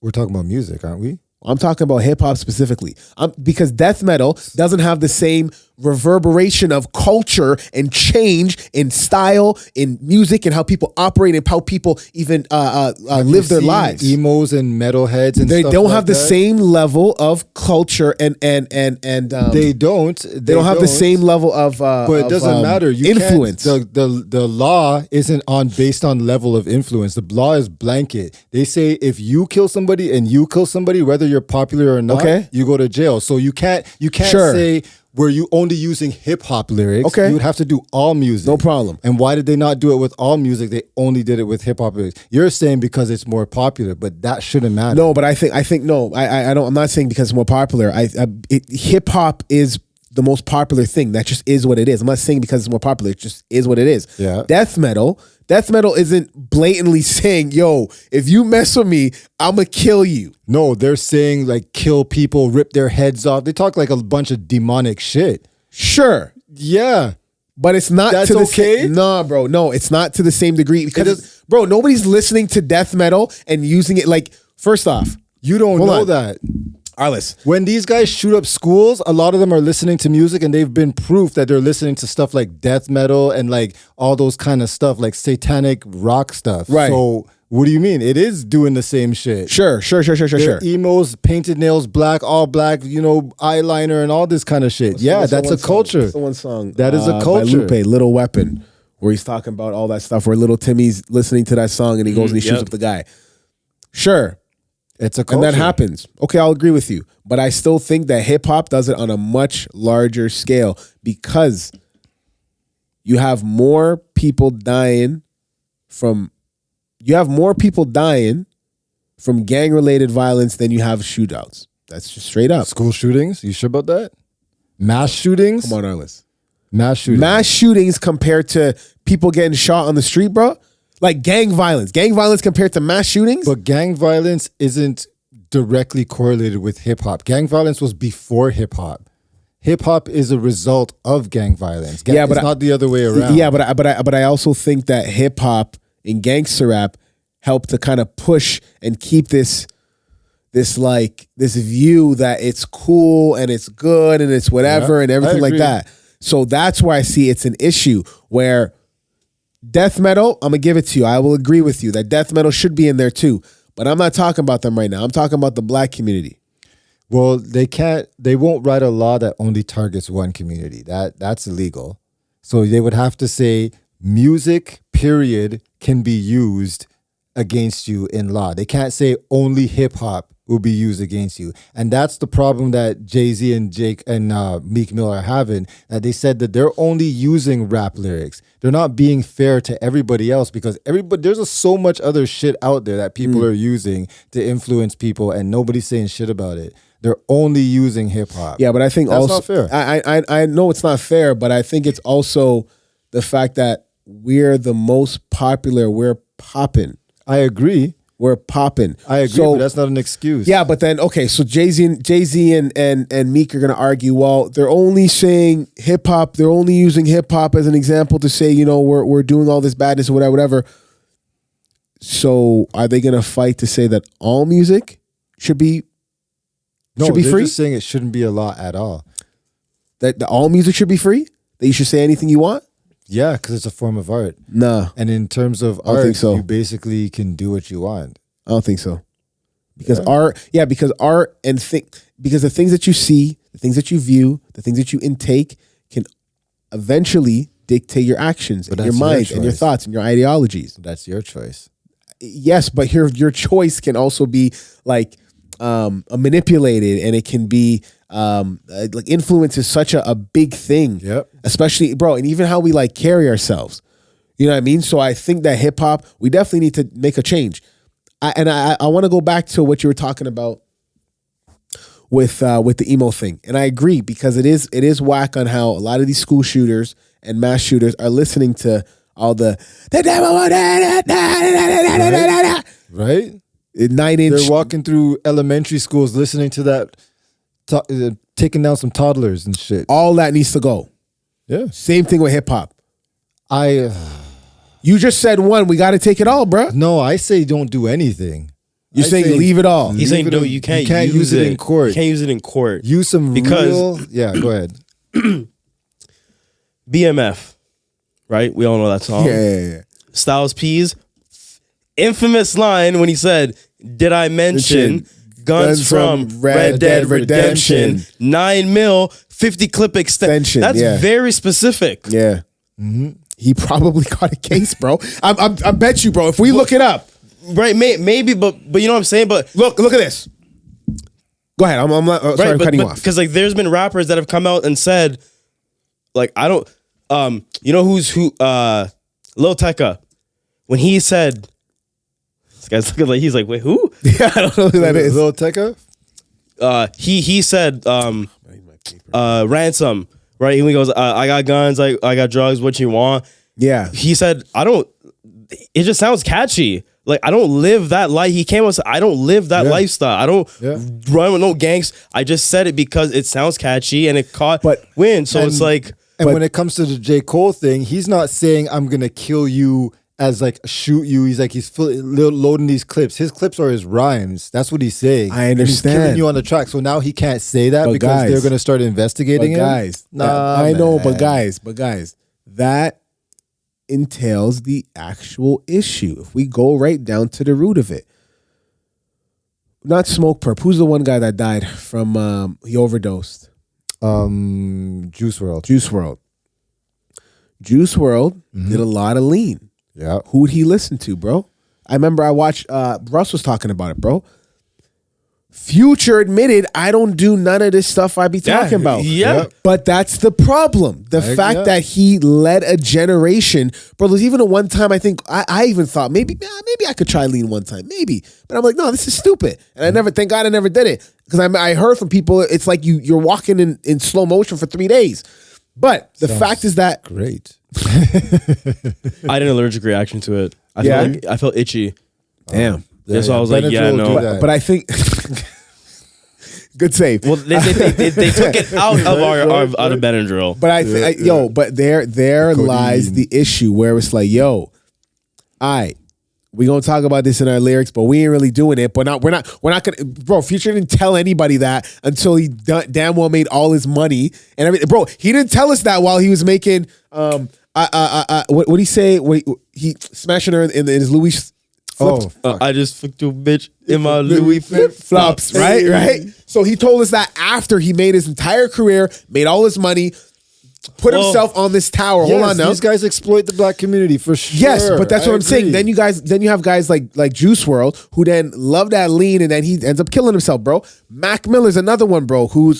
We're talking about music, aren't we? I'm talking about hip hop specifically, because death metal doesn't have the same reverberation of culture and change in style, in music, and how people operate and how people even live their lives. Emos and metalheads and they stuff don't like have the that. same level of culture and they don't. They don't have the same level of but it doesn't matter. You influence. The law isn't based on level of influence. The law is blanket. They say if you kill somebody and you kill somebody, whether you're popular or not, Okay. you go to jail. So you can't Sure. say were you only using hip hop lyrics. Okay. You would have to do all music. No problem. And why did they not do it with all music? They only did it with hip hop lyrics. You're saying because it's more popular, but that shouldn't matter. No, but I think no. I don't. I'm not saying because it's more popular. Hip hop is the most popular thing. That just is what it is. I'm not saying because it's more popular. It just is what it is. Yeah. Death metal Death metal isn't blatantly saying, yo, if you mess with me, I'm going to kill you. No, they're saying like kill people, rip their heads off. They talk like a bunch of demonic shit. Sure. Yeah. But it's not That's to the okay? Nah, bro. No, it's not to the same degree because, bro, nobody's listening to death metal and using it like, first off. You don't Hold know on. that. All right, listen. When these guys shoot up schools, a lot of them are listening to music and they've been proof that they're listening to stuff like death metal and like all those kind of stuff, like satanic rock stuff. Right. So what do you mean? It is doing the same shit. Sure. They're emos, painted nails, black, all black, eyeliner and all this kind of shit. Yeah, that's a culture. What's the one song? That is a By culture. Lupe, Little Weapon, where he's talking about all that stuff, where little Timmy's listening to that song and he goes and he shoots up the guy. Sure. It's a culture. And that happens. Okay, I'll agree with you. But I still think that hip hop does it on a much larger scale because you have more people dying from gang-related violence than you have shootouts. That's just straight up. School shootings? You sure about that? Mass shootings? Come on, Arliss. Mass shootings. Mass shootings compared to people getting shot on the street, bro. Like gang violence. Gang violence compared to mass shootings? But gang violence isn't directly correlated with hip hop. Gang violence was before hip hop. Hip hop is a result of gang violence. Yeah, but it's not the other way around. Yeah, but I also think that hip hop and gangster rap helped to kind of push and keep this view that it's cool and it's good and it's whatever and everything like that. So that's why I see it's an issue where death metal, I'm gonna give it to you. I will agree with you that death metal should be in there too. But I'm not talking about them right now. I'm talking about the black community. Well, they won't write a law that only targets one community. That's illegal. So they would have to say music, period, can be used against you in law. They can't say only hip hop will be used against you. And that's the problem that Jay-Z and Jake and Meek Mill are having. That they said that they're only using rap lyrics. They're not being fair to everybody else because there's so much other shit out there that people are using to influence people and nobody's saying shit about it. They're only using hip hop. Yeah, but I think that's also not fair. I know it's not fair, but I think it's also the fact that we're the most popular. We're popping. I agree. We're popping. I agree, but that's not an excuse. Yeah, but then okay, so Jay-Z and Meek are gonna argue. Well, they're only saying hip hop. They're only using hip hop as an example to say, we're doing all this badness or whatever. So are they gonna fight to say that all music should be No, should be they're free? just saying it shouldn't be a law at all. That all music should be free? That you should say anything you want? Yeah, because it's a form of art. Nah, And in terms of don't art, think so. you basically can do what you want. I don't think so. Because because the things that you see, the things that you view, the things that you intake can eventually dictate your actions and But your that's your mind and your choice. thoughts and your ideologies. That's your choice. Yes, but your choice can also be like manipulated, and it can be like influence is such a big thing. Yep. Especially, bro, and even how we like carry ourselves. You know what I mean? So I think that hip hop, we definitely need to make a change. I want to go back to what you were talking about with the emo thing, and I agree because it is whack on how a lot of these school shooters and mass shooters are listening to all the Right? 9-inch. They're walking through elementary schools listening to that, taking down some toddlers and shit. All that needs to go. Yeah. Same thing with hip hop. I You just said one. We got to take it all, bro. I say don't do anything. You're I saying say leave it all. He's saying leave no, it- you can't use it in court. You can't use it in court. Use some Because- yeah, go ahead. BMF, right? We all know that song. Yeah. Styles P's infamous line when he said, "Did I mention guns from Red Dead Redemption? 9 mil, 50 clip extension." That's yeah. very specific. Yeah. He probably got a case, bro. I bet you, bro. If we look it up, Right? Maybe, but you know what I'm saying. But look at this. Go ahead. I'm not. Sorry, I'm cutting you off. because like there's been rappers that have come out and said, like, I don't. You know who? Lil Tecca, when he said, this guy's looking like he's like, wait, who? Yeah, I don't know who that is. Lil Tecca? He said ransom, right? And he goes, I got guns, I got drugs, what you want? Yeah. He said, I don't, it just sounds catchy. Like I don't live that life. He came and said, I don't live that lifestyle. I don't run with no gangs. I just said it because it sounds catchy and it caught wind. So it's like. And when it comes to the J. Cole thing, he's not saying I'm gonna kill you as like shoot you. He's like he's loading these clips. His clips are his rhymes. That's what he's saying. I And he's understand. killing you on the track. So now he can't say that But because guys- they're gonna start investigating him. Guys, I know, but guys, that entails the actual issue. If we go right down to the root of it, not Smoke Perp. Who's the one guy that died from? He overdosed. Juice WRLD. Juice WRLD. Juice WRLD did a lot of lean. Yeah. Who'd he listen to, bro? I remember I watched. Russ was talking about it, bro. Future admitted, I don't do none of this stuff I be talking about. Yeah. But that's the problem. The fact that he led a generation. Bro, there's even a one time I think, I even thought maybe I could try lean one time. Maybe. But I'm like, no, this is stupid. And thank God I never did it. Because I heard from people, it's like you're walking in slow motion for 3 days. But the fact is that. Great. I had an allergic reaction to it. I felt itchy. Damn. So I was like, yeah, Benadryl no. do that. But I think. Good save. Well, they took it out of out of Benadryl. But I think, but there lies the issue where it's like, yo, we gonna talk about this in our lyrics, but we ain't really doing it. But we're not gonna, bro. Future didn't tell anybody that until he damn well made all his money and everything, bro. He didn't tell us that while he was making what he say? He smashing her in his Louis. I just fucked your bitch in my Louis flip flops, right? So he told us that after he made his entire career, made all his money, put himself on this tower. Hold on now. These guys exploit the black community for sure. Yes, but that's what I'm saying. agree. Then you have guys like Juice WRLD who then love that lean and then he ends up killing himself, bro. Mac Miller's another one, bro, who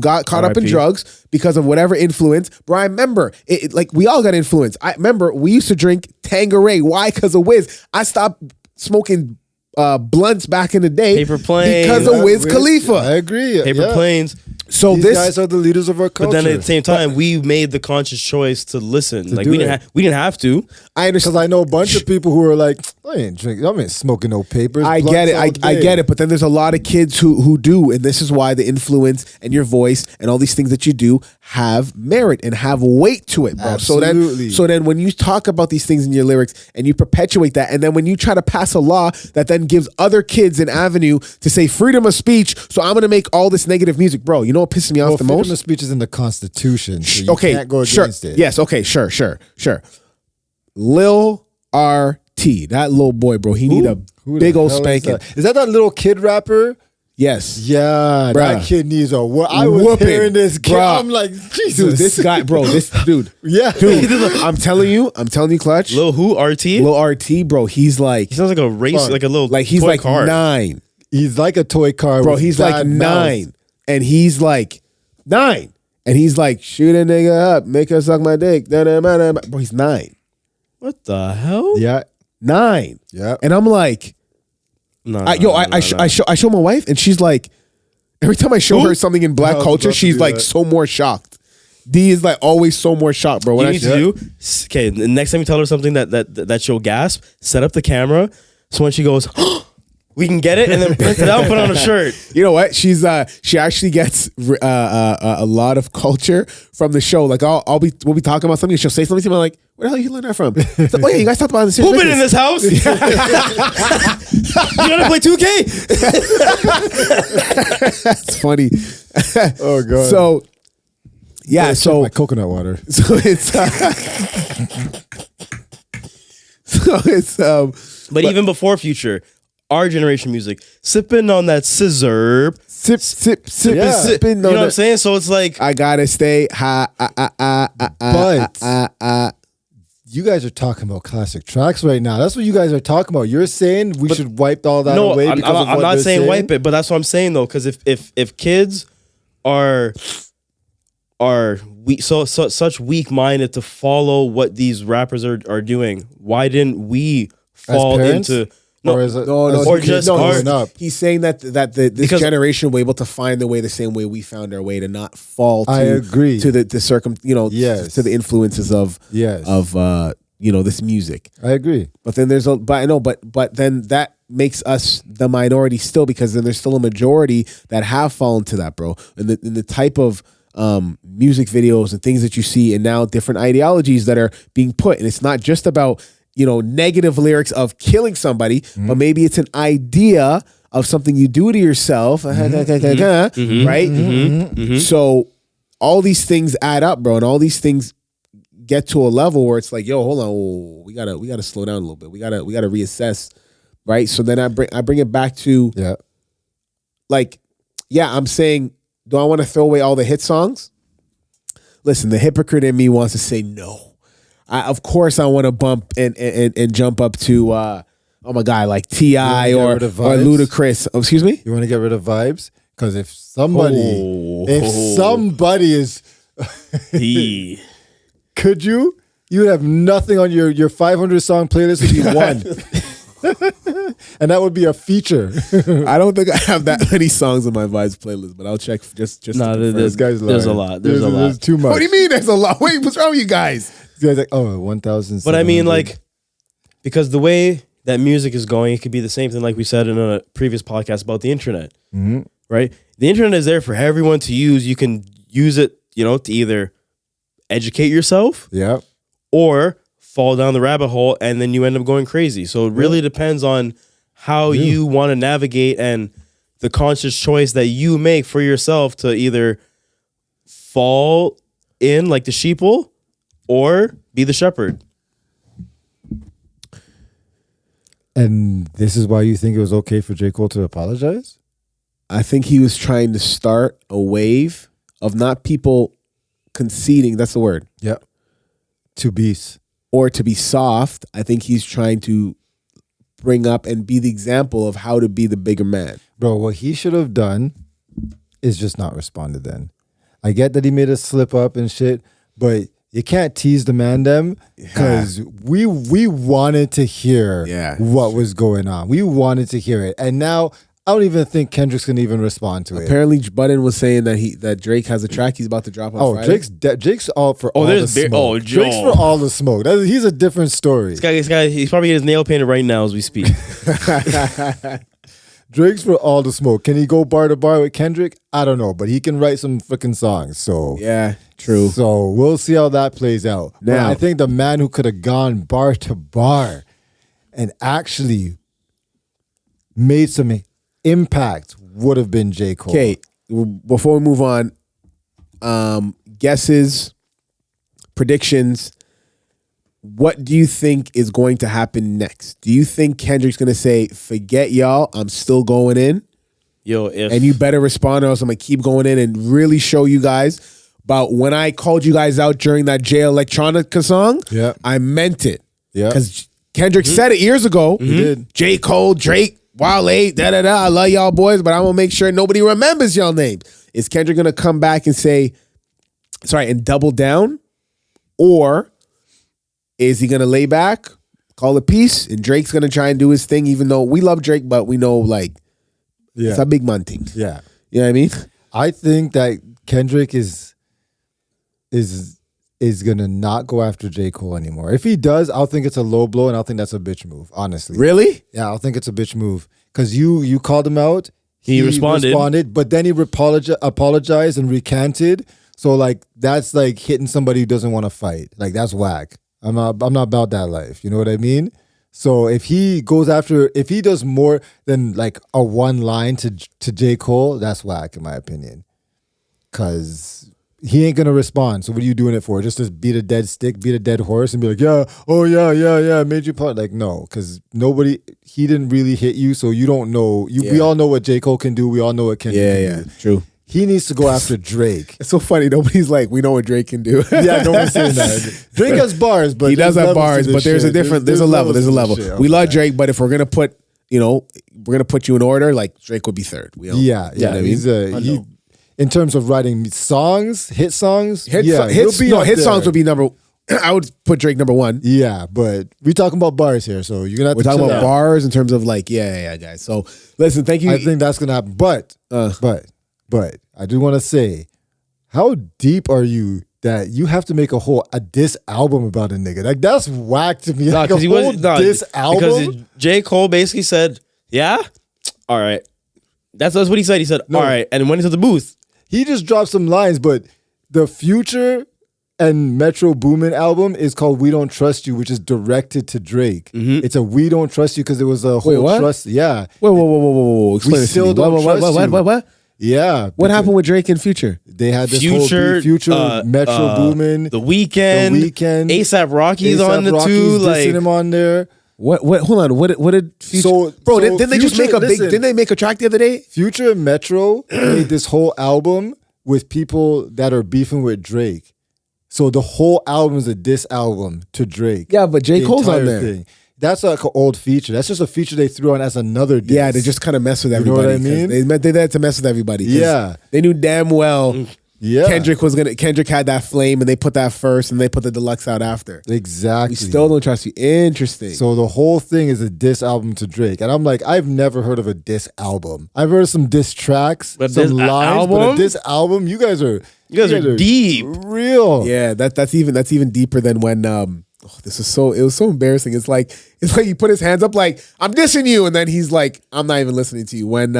got caught up in drugs because of whatever influence. Bro, I remember, like we all got influenced. I remember we used to drink Tanqueray. Why? Because of Wiz. I stopped smoking blunts back in the day. Paper planes. Because of Wiz Khalifa. I agree. Paper planes. So These guys are the leaders of our culture. But then at the same time, we made the conscious choice to listen. Like we didn't have to. I understand. Because I know a bunch of people who are like, I ain't smoking no papers. I get it. I get it. But then there's a lot of kids who do. And this is why the influence and your voice and all these things that you do have merit and have weight to it, bro. Absolutely. So then when you talk about these things in your lyrics and you perpetuate that, and then when you try to pass a law that then gives other kids an avenue to say freedom of speech, so I'm going to make all this negative music, bro, you know what pisses me off the most? Freedom of speech is in the Constitution. So you can't go against it. Yes, okay, sure. Lil RT, that little boy, bro, he need a Who the big old hell spanking. Is that little kid rapper? Yes. Yeah, Bruh. that kid needs a I was Whooping. hearing this kid. Bruh. I'm like, Jesus. Dude, this guy, bro, this dude. Yeah. Dude, I'm telling you, Clutch. Lil who? RT? Lil RT, bro, he's like, He sounds like a race, like a little he's toy like car. 9. He's like a toy car. Bro, with he's like bad 9. mouth. And he's like 9. And he's like, shoot a nigga up, make her suck my dick. Bro, he's 9. What the hell? Yeah. 9. Yeah. And I'm like, I show my wife, and she's like, every time I show her something in black I was culture, about to she's do like that. so more shocked. D is like always so more shocked, bro. What When you need to do? Okay, the next time you tell her something that she'll gasp, set up the camera so when she goes, we can get it, and then print it out and put it on a shirt. You know what? She actually gets a lot of culture from the show. Like we'll be talking about something, and she'll say something to me. I'm like, where the hell you learn that from? It's like, oh yeah, you guys talked about this. Who been in this house? You want to play 2K? That's funny. Oh god. So yeah, Check so my coconut water. so it's But even before Future, our generation music, sipping on that scissor. sip, Yeah. sipping. You know what I'm saying? So it's like, I gotta stay high. But you guys are talking about classic tracks right now. That's what you guys are talking about. You're saying we should wipe all that no, away I'm because of what not they're saying wipe it, but that's what I'm saying though. Because if kids are such weak minded to follow what these rappers are doing, why didn't we fall parents? into Or is it or just growing our- up? He's saying that this Because- generation were able to find their way the same way we found our way to not fall to I agree. to the Yes. to the influences of Yes. of this music. I agree. But then but then that makes us the minority still, because then there's still a majority that have fallen to that, bro. And the type of music videos and things that you see, and now different ideologies that are being put, and it's not just about negative lyrics of killing somebody, but maybe it's an idea of something you do to yourself, right? So all these things add up, bro, and all these things get to a level where it's like, yo, hold on, we gotta slow down a little bit. We gotta reassess, right? So then I bring it back to I'm saying, do I want to throw away all the hit songs? Listen, the hypocrite in me wants to say no. Of course I want to bump and jump up to my God, like T.I. or Ludacris. Oh, excuse me? You want to get rid of vibes? Because if somebody is could you would have nothing on your 500 song playlist would be one. And that would be a feature. I don't think I have that many songs on my vibes playlist, but I'll check just No, there's a lot. There's too much. What do you mean there's a lot? Wait, what's wrong with you guys? This guy's like, 1,000. But I mean, like, because the way that music is going, it could be the same thing like we said in a previous podcast about the internet, right? The internet is there for everyone to use. You can use it, to either educate yourself, or fall down the rabbit hole, and then you end up going crazy. So it really depends on how you want to navigate and the conscious choice that you make for yourself to either fall in like the sheeple or be the shepherd. And this is why you think it was okay for J. Cole to apologize? I think he was trying to start a wave of not people conceding, that's the word. Yeah. To beast. Or to be soft. I think he's trying to bring up and be the example of how to be the bigger man. Bro, what he should have done is just not responded then. I get that he made us slip up and shit, but you can't tease the man them, because we wanted to hear what was going on. We wanted to hear it. And now I don't even think Kendrick's gonna even respond to it. Apparently, Budden was saying that Drake has a track he's about to drop on Friday. Drake's all for all the smoke. Drake's for all the smoke. He's a different story. This guy, he's probably getting his nail painted right now as we speak. Drake's for all the smoke. Can he go bar to bar with Kendrick? I don't know, but he can write some freaking songs. So yeah, true. So we'll see how that plays out. Now, but I think the man who could have gone bar to bar and actually made some impact would have been J. Cole. Okay, before we move on, guesses, predictions. What do you think is going to happen next? Do you think Kendrick's going to say, forget y'all, I'm still going in? And you better respond, or else I'm going to keep going in and really show you guys about when I called you guys out during that J Electronica song. Yeah. I meant it. Yeah. Because Kendrick said it years ago. He did. J. Cole, Drake, Wale, da-da-da, I love y'all boys, but I'm going to make sure nobody remembers y'all names. Is Kendrick going to come back and say, and double down? Or is he going to lay back, call it peace, and Drake's going to try and do his thing, even though we love Drake, but we know, it's a big man thing. Yeah. You know what I mean? I think that Kendrick is going to not go after J. Cole anymore. If he does, I'll think it's a low blow, and I'll think that's a bitch move, honestly. Really? Yeah, I'll think it's a bitch move. Because you called him out. He responded. But then he apologized and recanted. So, that's hitting somebody who doesn't want to fight. That's whack. I'm not about that life. You know what I mean? So if he does more than a one line to J. Cole, that's whack in my opinion. Cause he ain't gonna respond. So what are you doing it for? Just to beat a dead stick, beat a dead horse, and be like, yeah, oh yeah, I made you part. No, because he didn't really hit you, so you don't know. We all know what J. Cole can do. We all know what Kendrick can do. True. He needs to go after Drake. It's so funny. Nobody's we know what Drake can do. Yeah, no one's saying that. Drake has bars, but he does have bars, but there's a different, there's a level. We love Drake, but if we're gonna put, we're gonna put you in order, Drake would be third. Yeah. He's in terms of writing songs, hit songs, hit songs would be number. I would put Drake number one. Yeah, but we're talking about bars here, so you're gonna have we're to talking chill about out. bars in terms of guys. So listen, thank you. I think that's gonna happen, but I do want to say, how deep are you that you have to make a diss album about a nigga. Like that's whack to me. No, Like because he wasn't. No, diss album. because J. Cole basically said, "Yeah, all right." That's what he said. He said, "All right," and when he's at the booth, He just dropped some lines, but the Future and Metro Boomin album is called "We Don't Trust You," which is directed to Drake. It's a "We Don't Trust You" because there was a whole what? trust. Yeah, Whoa. Explain We this to still me. don't trust you. What? yeah. What happened with Drake and Future? They had this Future, whole beef. Future, Metro Boomin, The Weeknd, The Rocky's A$AP on the Rocky's two. dissing Like, him on there. What? Hold on. What did Future? Didn't they just make a big? Didn't they make a track the other day? Future and Metro made this whole album with people that are beefing with Drake. So the whole album is a diss album to Drake. Yeah, but J. The Cole's on entire there. thing. That's like an old feature. That's just a feature they threw on as another diss. Yeah, they just kind of mess with You know everybody. what I mean? They did that to mess with everybody. 'Cause Yeah. they knew damn well Yeah. Kendrick had that flame, and they put that first, and they put the deluxe out after. Exactly. We still don't trust you. Interesting. So the whole thing is a diss album to Drake. And I'm like, I've never heard of a diss album. I've heard of some diss tracks, But some diss lines, but album? a diss album, you guys are deep. Real. yeah, that's even deeper than when it was so embarrassing. It's like he put his hands up like I'm dissing you, and then he's like I'm not even listening to you. When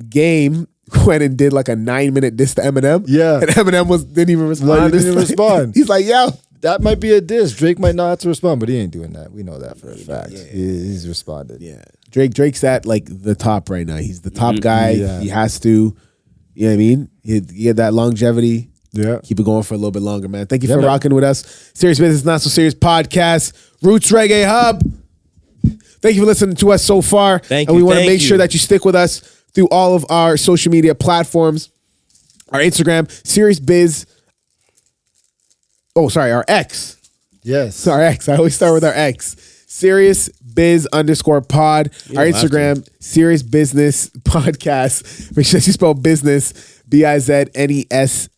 Game went and did like a 9-minute diss to Eminem, Yeah. and Eminem didn't even respond. Like, he didn't It's like- respond. He's like, yo. That might be a diss. Drake might not have to respond, but he ain't doing that. We know that for a fact. He's responded. Yeah, Drake's at like the top right now. He's the top guy. Yeah. He has to. You know what I mean? He had that longevity. Yeah. Keep it going for a little bit longer, man. Thank you Yeah, for man. rocking with us. Serious Business, Not So Serious podcast. Roots Reggae Hub. Thank you for listening to us so far. Thank and you, we want to thank make sure you. that you stick with us through all of our social media platforms. Our Instagram, Serious Biz. Oh, sorry, our X. Yes. Our X. I always start with our X. Serious Biz _pod. Our don't have Instagram, Serious Business Podcast. Make sure that you spell business, BIZNESS.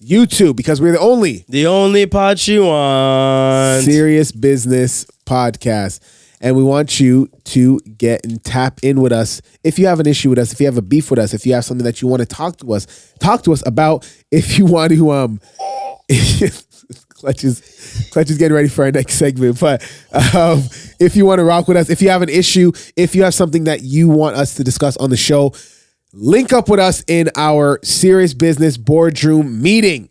YouTube, because we're the only pod you want. Serious Business Podcast. And we want you to get and tap in with us. If you have an issue with us, if you have a beef with us, if you have something that you want to talk to us about. If you want to, Clutch is getting ready for our next segment. But if you want to rock with us, if you have an issue, if you have something that you want us to discuss on the show, link up with us in our Serious Business boardroom meeting.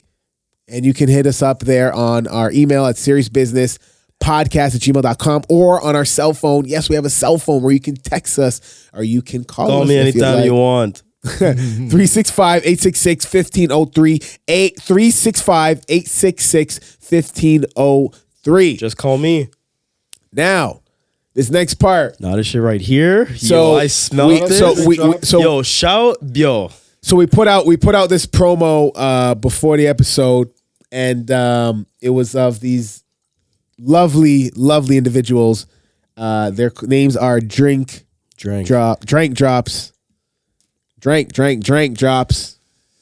And you can hit us up there on our email at serioussbusinesspodcast@gmail.com or on our cell phone. Yes, we have a cell phone where you can text us or you can call us me if you'd anytime like. you want. 365-866-1503. 365-866-1503. Just call me. Now, this next part. Now this shit right here. So I smell we- this. so we- yo, shout, yo. So we put out this promo before the episode, and it was of these lovely individuals. Their names are Drink Drops.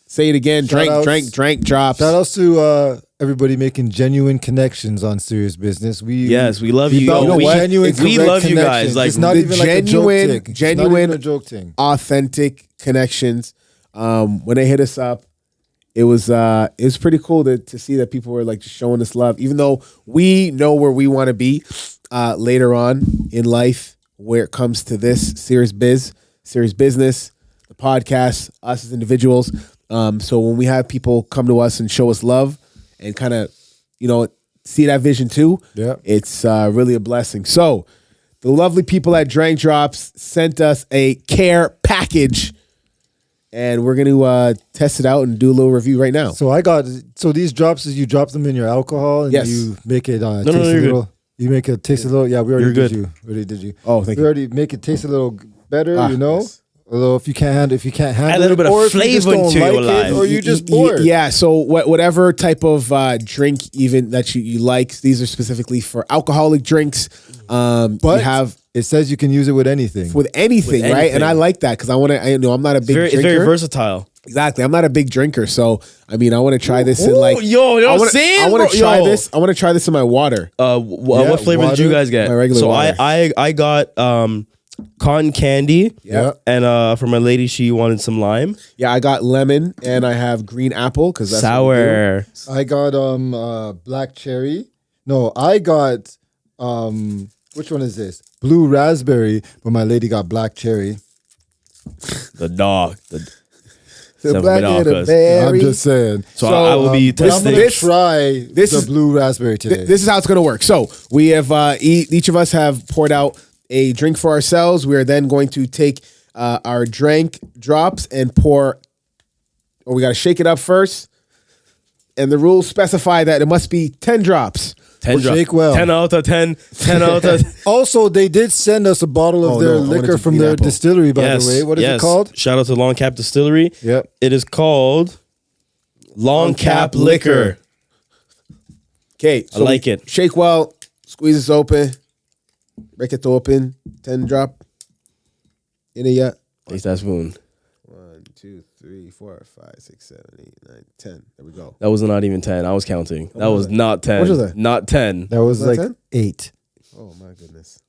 Say it again. Shout-outs. Drink Drops. Shout outs to everybody making genuine connections on Serious Business. We love you. found Yo, genuine, we correct love you guys. connections. Like, it's not the even like a genuine- joke thing. It's not genuine- even a joke thing. Authentic connections. When they hit us up, it was pretty cool to see that people were like just showing us love, even though we know where we want to be later on in life where it comes to this Serious Business, the podcast, us as individuals. So when we have people come to us and show us love and kind of, see that vision too, Yeah. it's really a blessing. So the lovely people at Drank Drops sent us a care package, and we're going to test it out and do a little review right now. So these drops is you drop them in your alcohol and Yes. you make it taste you're a good. little. You make it taste a little. Yeah, we already You're did good. you. We already did you. Oh, thank we you. already make it taste a little better. Yes. Although if you can't handle Add a little it, bit of or if you just flavor don't into your like it, life. or you just bored. Yeah, so whatever type of drink even that you like, these are specifically for alcoholic drinks. But you have it says you can use it with anything. with anything, right? anything. And I like that because I want to. I'm not a big It's drinker. very versatile. Exactly, I'm not a big drinker, so I want to try this in like. yo, you know I what I'm wanna- saying, I want bro? to try Yo. this. I want to try this in my water. Yeah, What flavor did you water. guys get? My regular so water. I got cotton candy. Yeah. And for my lady, she wanted some lime. Yeah, I got lemon and I have green apple because that's what we do. Sour. I got black cherry. No, I got which one is this? Blue raspberry, but my lady got black cherry. The dog. The black and the Bananas. berry. I'm just saying. So I will be But I'm testing. gonna try this the is- blue raspberry today. This is how it's going to work. So we have each of us have poured out a drink for ourselves. We are then going to take our drink drops and pour, or we got to shake it up first. And the rules specify that it must be 10 drops. 10 drop. Shake well. 10 out of 10. 10 out of 10. Also, they did send us a bottle of Oh, their no, I wanted liquor to from green their apple. distillery, by the way. What is it called? Shout out to Long Cap Distillery. Yep. It is called Long Cap Liquor. Okay. I like it. Shake well. Squeeze this open. Break it open. 10 drop. In it yet? Taste that spoon. 1, 2, 3, 4, 5, 6, 7, 8, 9, 10. There we go. That was not even 10. I was counting. That was not 10. What was that? Not 10. That was that like 10? 8. Oh my goodness.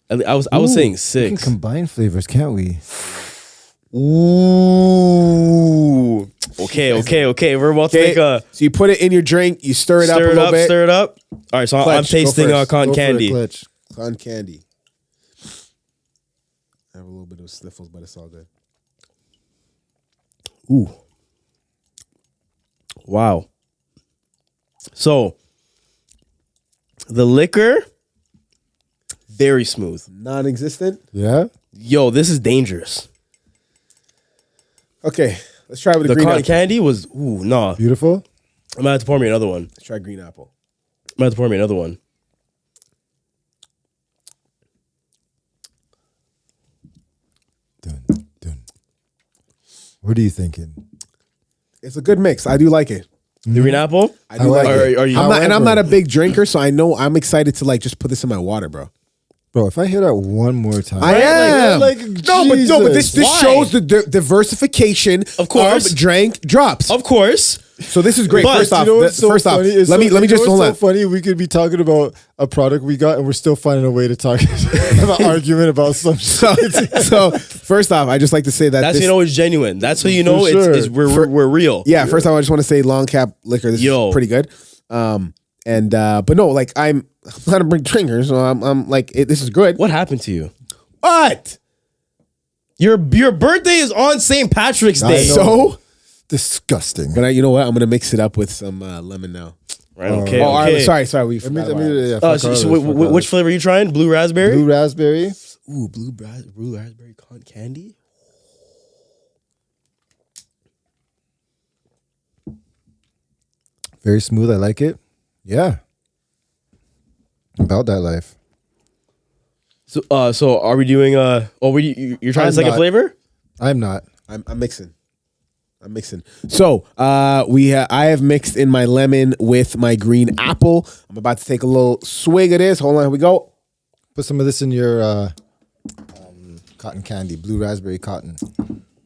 I was saying We can 6. combine flavors, can't we? Ooh. Okay. We're about to make a So you put it in your drink. You stir it up a little bit. Stir it up. All right, so I'm Clutch, go tasting first. cotton Go for it, candy. Clutch. Cotton candy. I have a little bit of sniffles, but it's all good. Ooh. Wow. So the liquor, very smooth. Non-existent. Yeah? Yo, this is dangerous. Okay, let's try with the The green cotton apple. candy was nah. Beautiful? I'm gonna have to pour me another one. Let's try green apple. I'm gonna have to pour me another one. Dun, dun. What are you thinking? It's a good mix. I do like it. The green apple? I do like However- it. Are you I'm not, and I'm However- not a big drinker, so I know I'm excited to like just put this in my water, bro. Bro, if I hear that one more time. I am. Like, no, but this Why? shows the diversification Of course. of drink drops. Of course. So this is great. But First off, You know what's so first off, funny? It's let me just hold so on. funny. We could be talking about a product we got, and we're still finding a way to talk have an argument about some shit. So first off, I just like to say that That's this, how you know it's genuine. That's how you know sure. it's we're real. yeah. First off, I just want to say long cap liquor. This Yo. is pretty good. But no, like I'm not a big drinker, so I'm like this is good. What happened to you? What? Your birthday is on St. Patrick's I Day. know. So, Disgusting. but you know what? I'm gonna mix it up with some lemon now. Right, okay. Oh, all okay. right, sorry. We Let me, forgot let about me, it. yeah, fuck So others, wh- fuck wh- which others. flavor are you trying? Blue raspberry? Blue raspberry. Ooh, blue raspberry cotton candy? Very smooth. I like it. Yeah. About that life. So are we doing you're trying I'm a second not. flavor? I'm not. I'm mixing. So I have mixed in my lemon with my green apple. I'm about to take a little swig of this. Hold on, here we go. Put some of this in your cotton candy, blue raspberry cotton.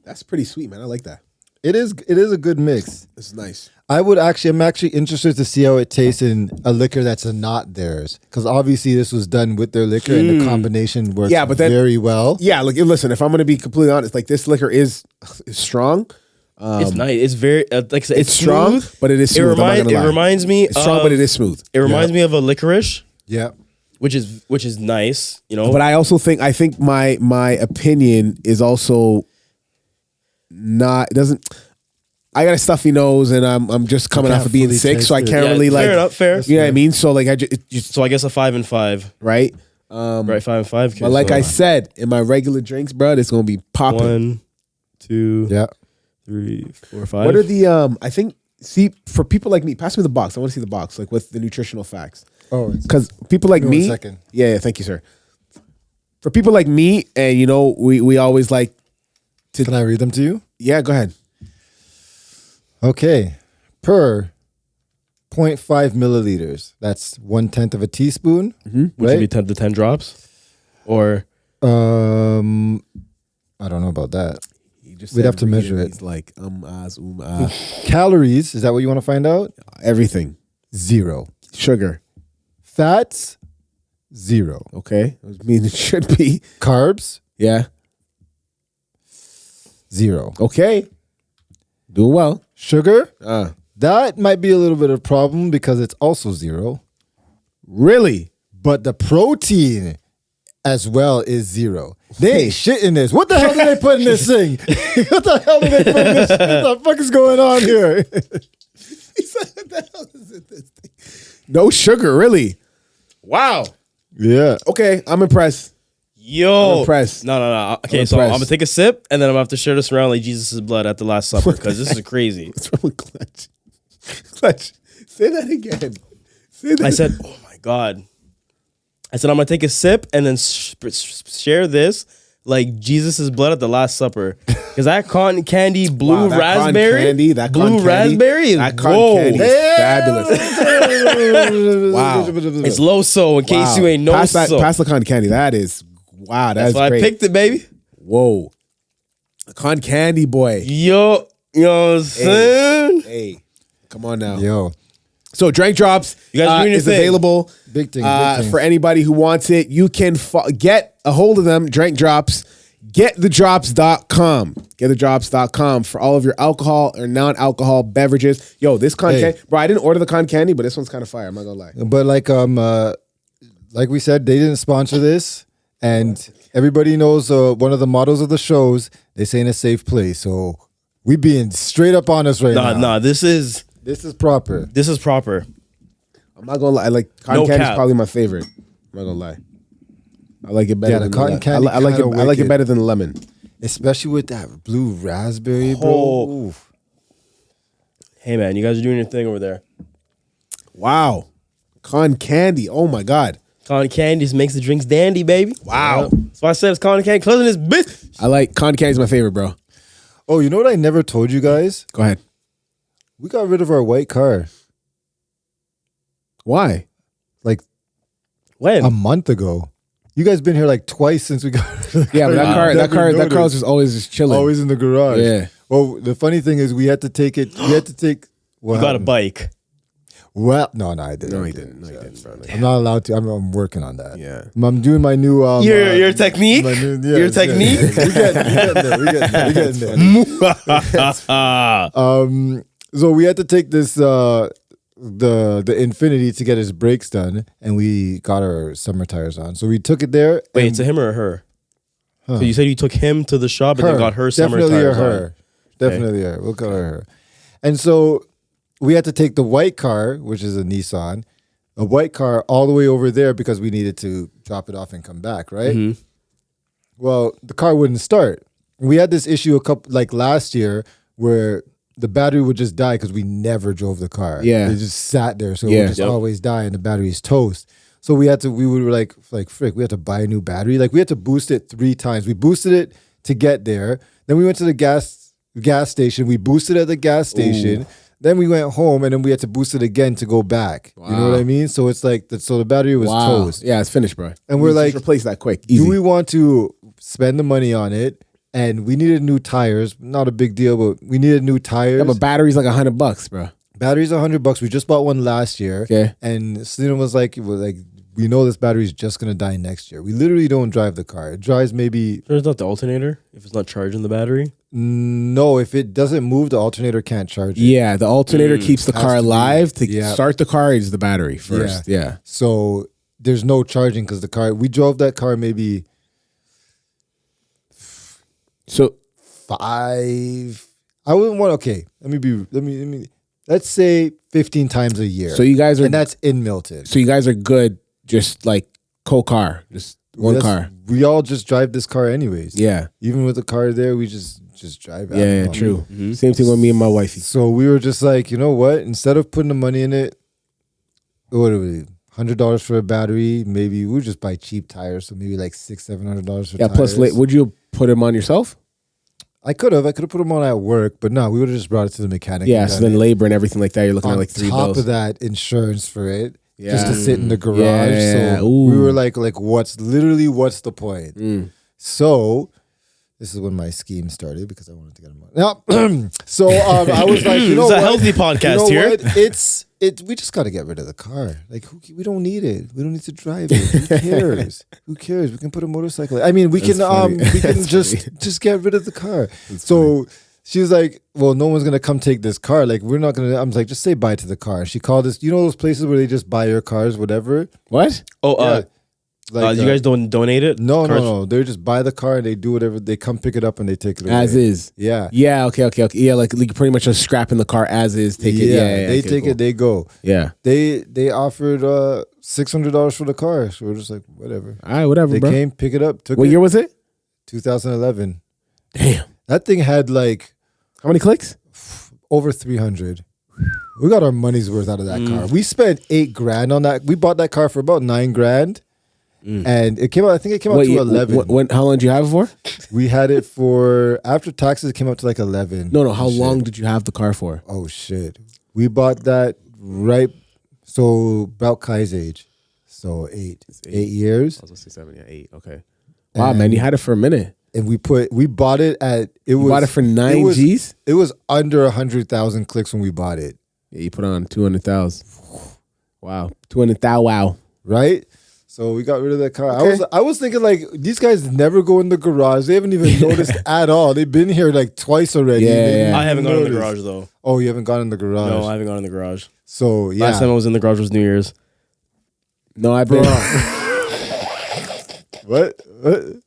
That's pretty sweet, man. I like that. It is a good mix. This is nice. I'm actually interested to see how it tastes in a liquor that's not theirs. Because obviously this was done with their liquor and the combination works Yeah, but then- very well. Yeah, look, listen. If I'm going to be completely honest, like this liquor is strong. It's nice. It's very like I said, It's strong, smooth. but it is smooth. I'm not gonna lie. Reminds me It's strong, but it is smooth. It reminds me of a licorice, Yeah. which is nice, you know. But I also think my opinion is also not doesn't. I got a stuffy nose, and I'm just coming can't off of being fully sick, so I taste it. can't Yeah, really like. fair enough, fair. You know what I mean? So like I just So I guess a 5 and 5. right. Right, 5 and 5. But like I said, in my regular drinks, bro, it's gonna be popping. 1, 2, Yeah. 3, 4, 5. What are the I think for people like me, pass me the box. I want to see the box, like with the nutritional facts. Oh, Because people like Give me me, 1 second. yeah, thank you, sir. For people like me, and you know, we always like, can I read them to you? yeah, go ahead. Okay. Per 0.5 milliliters. That's 1/10 of a teaspoon. Which would be 10 to 10 drops? Or I don't know about that. He just We'd said have to read measure and it. He's like Calories, is that what you want to find out? everything, 0. sugar. Fats, 0. Okay, I mean it should be. Carbs, Yeah. 0. Okay. Doing well. Sugar, Uh, that might be a little bit of a problem because it's also 0. really? But the protein as well is 0. They ain't shit in this. What the hell did they put in this thing? What the hell did they put in this? What the fuck is going on here? He said, what the hell is it, this thing? No sugar, really? Wow. Yeah. Okay, I'm impressed. Yo, I'm impressed. No. Okay, I'm so I'm impressed. gonna take a sip and then I'm gonna have to share this around like Jesus' blood at the Last Supper because this is crazy. What's wrong with Clutch? Clutch, say that again. Say that. I said, "Oh my god!" I said, "I'm gonna take a sip and then share this like Jesus' blood at the Last Supper because that cotton candy blue Wow, that cotton raspberry, candy, that blue cotton candy, raspberry is that cotton whoa. candy is fabulous. Wow. It's low so in case Wow. you ain't know pass so. pass the cotton candy. That is wow. That's why great. I picked it, baby. Whoa, the cotton candy boy. Yo, you know what I'm saying? Hey, come on now. Yo. So Drink Drops You guys doing your is thing. available Big thing, big thing. for anybody who wants it. You can get a hold of them, Drink Drops, getthedrops.com. Getthedrops.com for all of your alcohol or non-alcohol beverages. Yo, this cotton candy, bro, I didn't order the cotton candy, but this one's kind of fire. I'm not gonna lie. But like we said, they didn't sponsor this. And everybody knows one of the mottos of the shows, they say in a safe place. So we being straight up honest right now. Nah, this is proper. proper. I'm not gonna lie. Like cotton No candy is cap. probably my favorite. I'm not gonna lie. I like it better. Yeah, the than cotton candy I like it. kinda I like it wicked. better than the lemon. Especially with that blue raspberry, bro. Oh. Oof. Hey man, you guys are doing your thing over there. Wow, cotton candy. Oh my god. Cotton candy just makes the drinks dandy, baby. Wow. That's why I said it's cotton candy closing this bitch. I like cotton candy is my favorite, bro. Oh, you know what I never told you guys? Go ahead. We got rid of our white car Why? like When? a month ago. You guys been here like twice since we got rid of the Yeah, but that Never car noticed. was just always just chilling. Always in the garage. Yeah. Well, the funny thing is we had to take it. We had to take. What You got a happened? bike. Well, no, I didn't. No, he didn't. No, he didn't, bro. I'm not allowed to. I'm working on that. Yeah. I'm doing my new. Your technique? my new- Your technique? We getting there. So we had to take this the Infinity to get his brakes done, and we got our summer tires on. So we took it there. Wait, and it's a him or a her? So you said you took him to the shop and then got her summer definitely tires a on. her. Definitely her. We'll call her. And so we had to take the white car, which is a Nissan, a white car all the way over there because we needed to drop it off and come back, right? Mm-hmm. Well, the car wouldn't start. We had this issue last year where the battery would just die because we never drove the car. Yeah. It just sat there, so it Yeah. would just Yep. always die and the battery's toast. So we were like frick, we had to buy a new battery. Like we had to boost it 3 times. We boosted it to get there. Then we went to the gas station. We boosted at the gas station. Then we went home and then we had to boost it again to go back. You know what I mean? So it's like so the battery was toast. Yeah, it's finished, bro. And we're Just like, replace that quick. Easy. do we want to spend the money on it? And we needed new tires. Not a big deal, but we needed new tires. Yeah, but battery's like $100, bro. Battery's $100. We just bought one last year. Okay. And Selena was like, we know this battery's just gonna die next year. We literally don't drive the car. It drives maybe There's not the alternator if it's not charging the battery. no. If it doesn't move, the alternator can't charge it. Yeah, the alternator keeps the Has car to be. alive. To Yeah. start the car is the battery first. Yeah. So there's no charging because the car. We drove that car maybe So 5. I wouldn't want. Okay, let me. Let's say 15 times a year. so you guys are and that's in Milton. so you guys are good. Just like car, just one car. We all just drive this car anyways. Yeah. Even with the car there, we just drive it. I Yeah, don't know. true. Mm-hmm. Same thing with me and my wifey. So we were just like, you know what? Instead of putting the money in it, what are we? $100 for a battery. Maybe we'll just buy cheap tires. So maybe like $600-$700 for Yeah. tires. Plus, would you put them on yourself? I could have put them on at work, but no, we would have just brought it to the mechanic. Yeah. and So done then it. labor and everything like that, you're looking On at like 3 top bills. of that, insurance for it. Just Yeah. to sit in the garage. Yeah. So Ooh. we were like, what's the point? Mm. So this is when my scheme started because I wanted to get him on. Now, so I was like, you know It's a what? healthy podcast You know here. what? we just got to get rid of the car. Like, we don't need it. We don't need to drive it. Who cares? Who cares? We can put a motorcycle. I mean, we can just get rid of the car. So she was like, well, no one's going to come take this car. Like, we're not going to. I'm like, just say bye to the car. She called us. You know those places where they just buy your cars, whatever? What? Oh, Yeah. you guys don't donate it? No. They just buy the car and they do whatever. They come pick it up and they take it away. As is. Yeah. Yeah. Okay. Yeah. Like pretty much just scrapping the car as is. Take it. Yeah. They take it. They go. Yeah. They offered $600 for the car. So we're just like, whatever. All right. Whatever. They bro. came, pick it up, took What it. year was it? 2011. Damn. That thing had like How many clicks? over 300. We got our money's worth out of that car. We spent $8,000 on that. We bought that car for about $9,000. And it came out, I think it came out to 11. How long did you have it for? We had it for, after taxes, it came out to like 11. No. How long did you have the car for? Oh, shit. We bought that so about Kai's age. So 8 years. I was gonna say 7, yeah, 8. Okay. Wow, man, you had it for a minute. And we bought it at, Bought it for 9 G's? It was under 100,000 clicks when we bought it. Yeah, you put on 200,000. Wow. 200,000. Wow. Right? So we got rid of that car. Okay. I was thinking like these guys never go in the garage. They haven't even noticed at all. They've been here like twice already. Yeah. I haven't gone in the garage though. Oh, you haven't gone in the garage? No, I haven't gone in the garage. So yeah. Last time I was in the garage was New Year's. No, I've been. What? Beside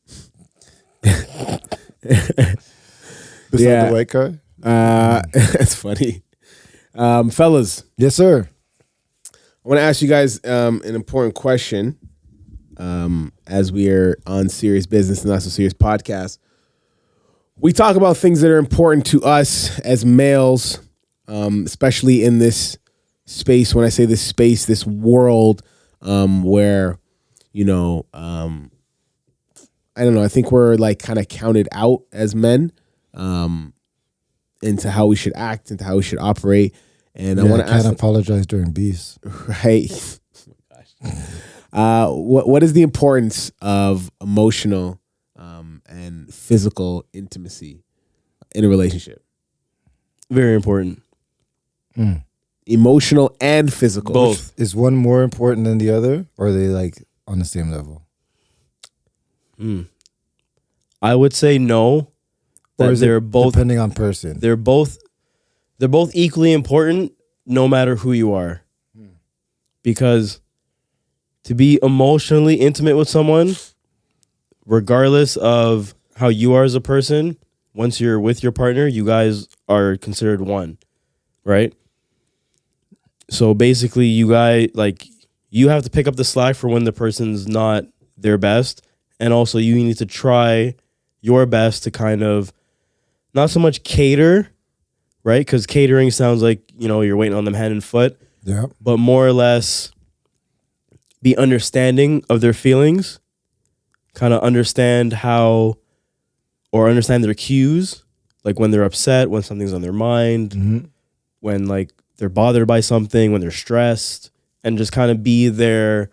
Yeah. the white car? That's funny. Fellas, Yes, sir. I want to ask you guys an important question as we are on Serious Business and Not So Serious podcast. We talk about things that are important to us as males, especially in this space. When I say this space, this world where, I don't know, I think we're like kind of counted out as men into how we should act, into how we should operate. And I want to ask, can't apologize during beefs. right? What is the importance of emotional and physical intimacy in a relationship? Very important. Emotional and physical. Both. Is one more important than the other, or are they like on the same level? I would say no. Or That is they're it both depending on person? they're both equally important no matter who you are. Because to be emotionally intimate with someone, regardless of how you are as a person, once you're with your partner, you guys are considered one, right? So basically you guys, like, you have to pick up the slack for when the person's not their best, and also you need to try your best to kind of not so much cater, right? Because catering sounds like, you're waiting on them hand and foot, Yeah. but more or less be understanding of their feelings, kind of understand understand their cues, like when they're upset, when something's on their mind, when like they're bothered by something, when they're stressed, and just kind of be their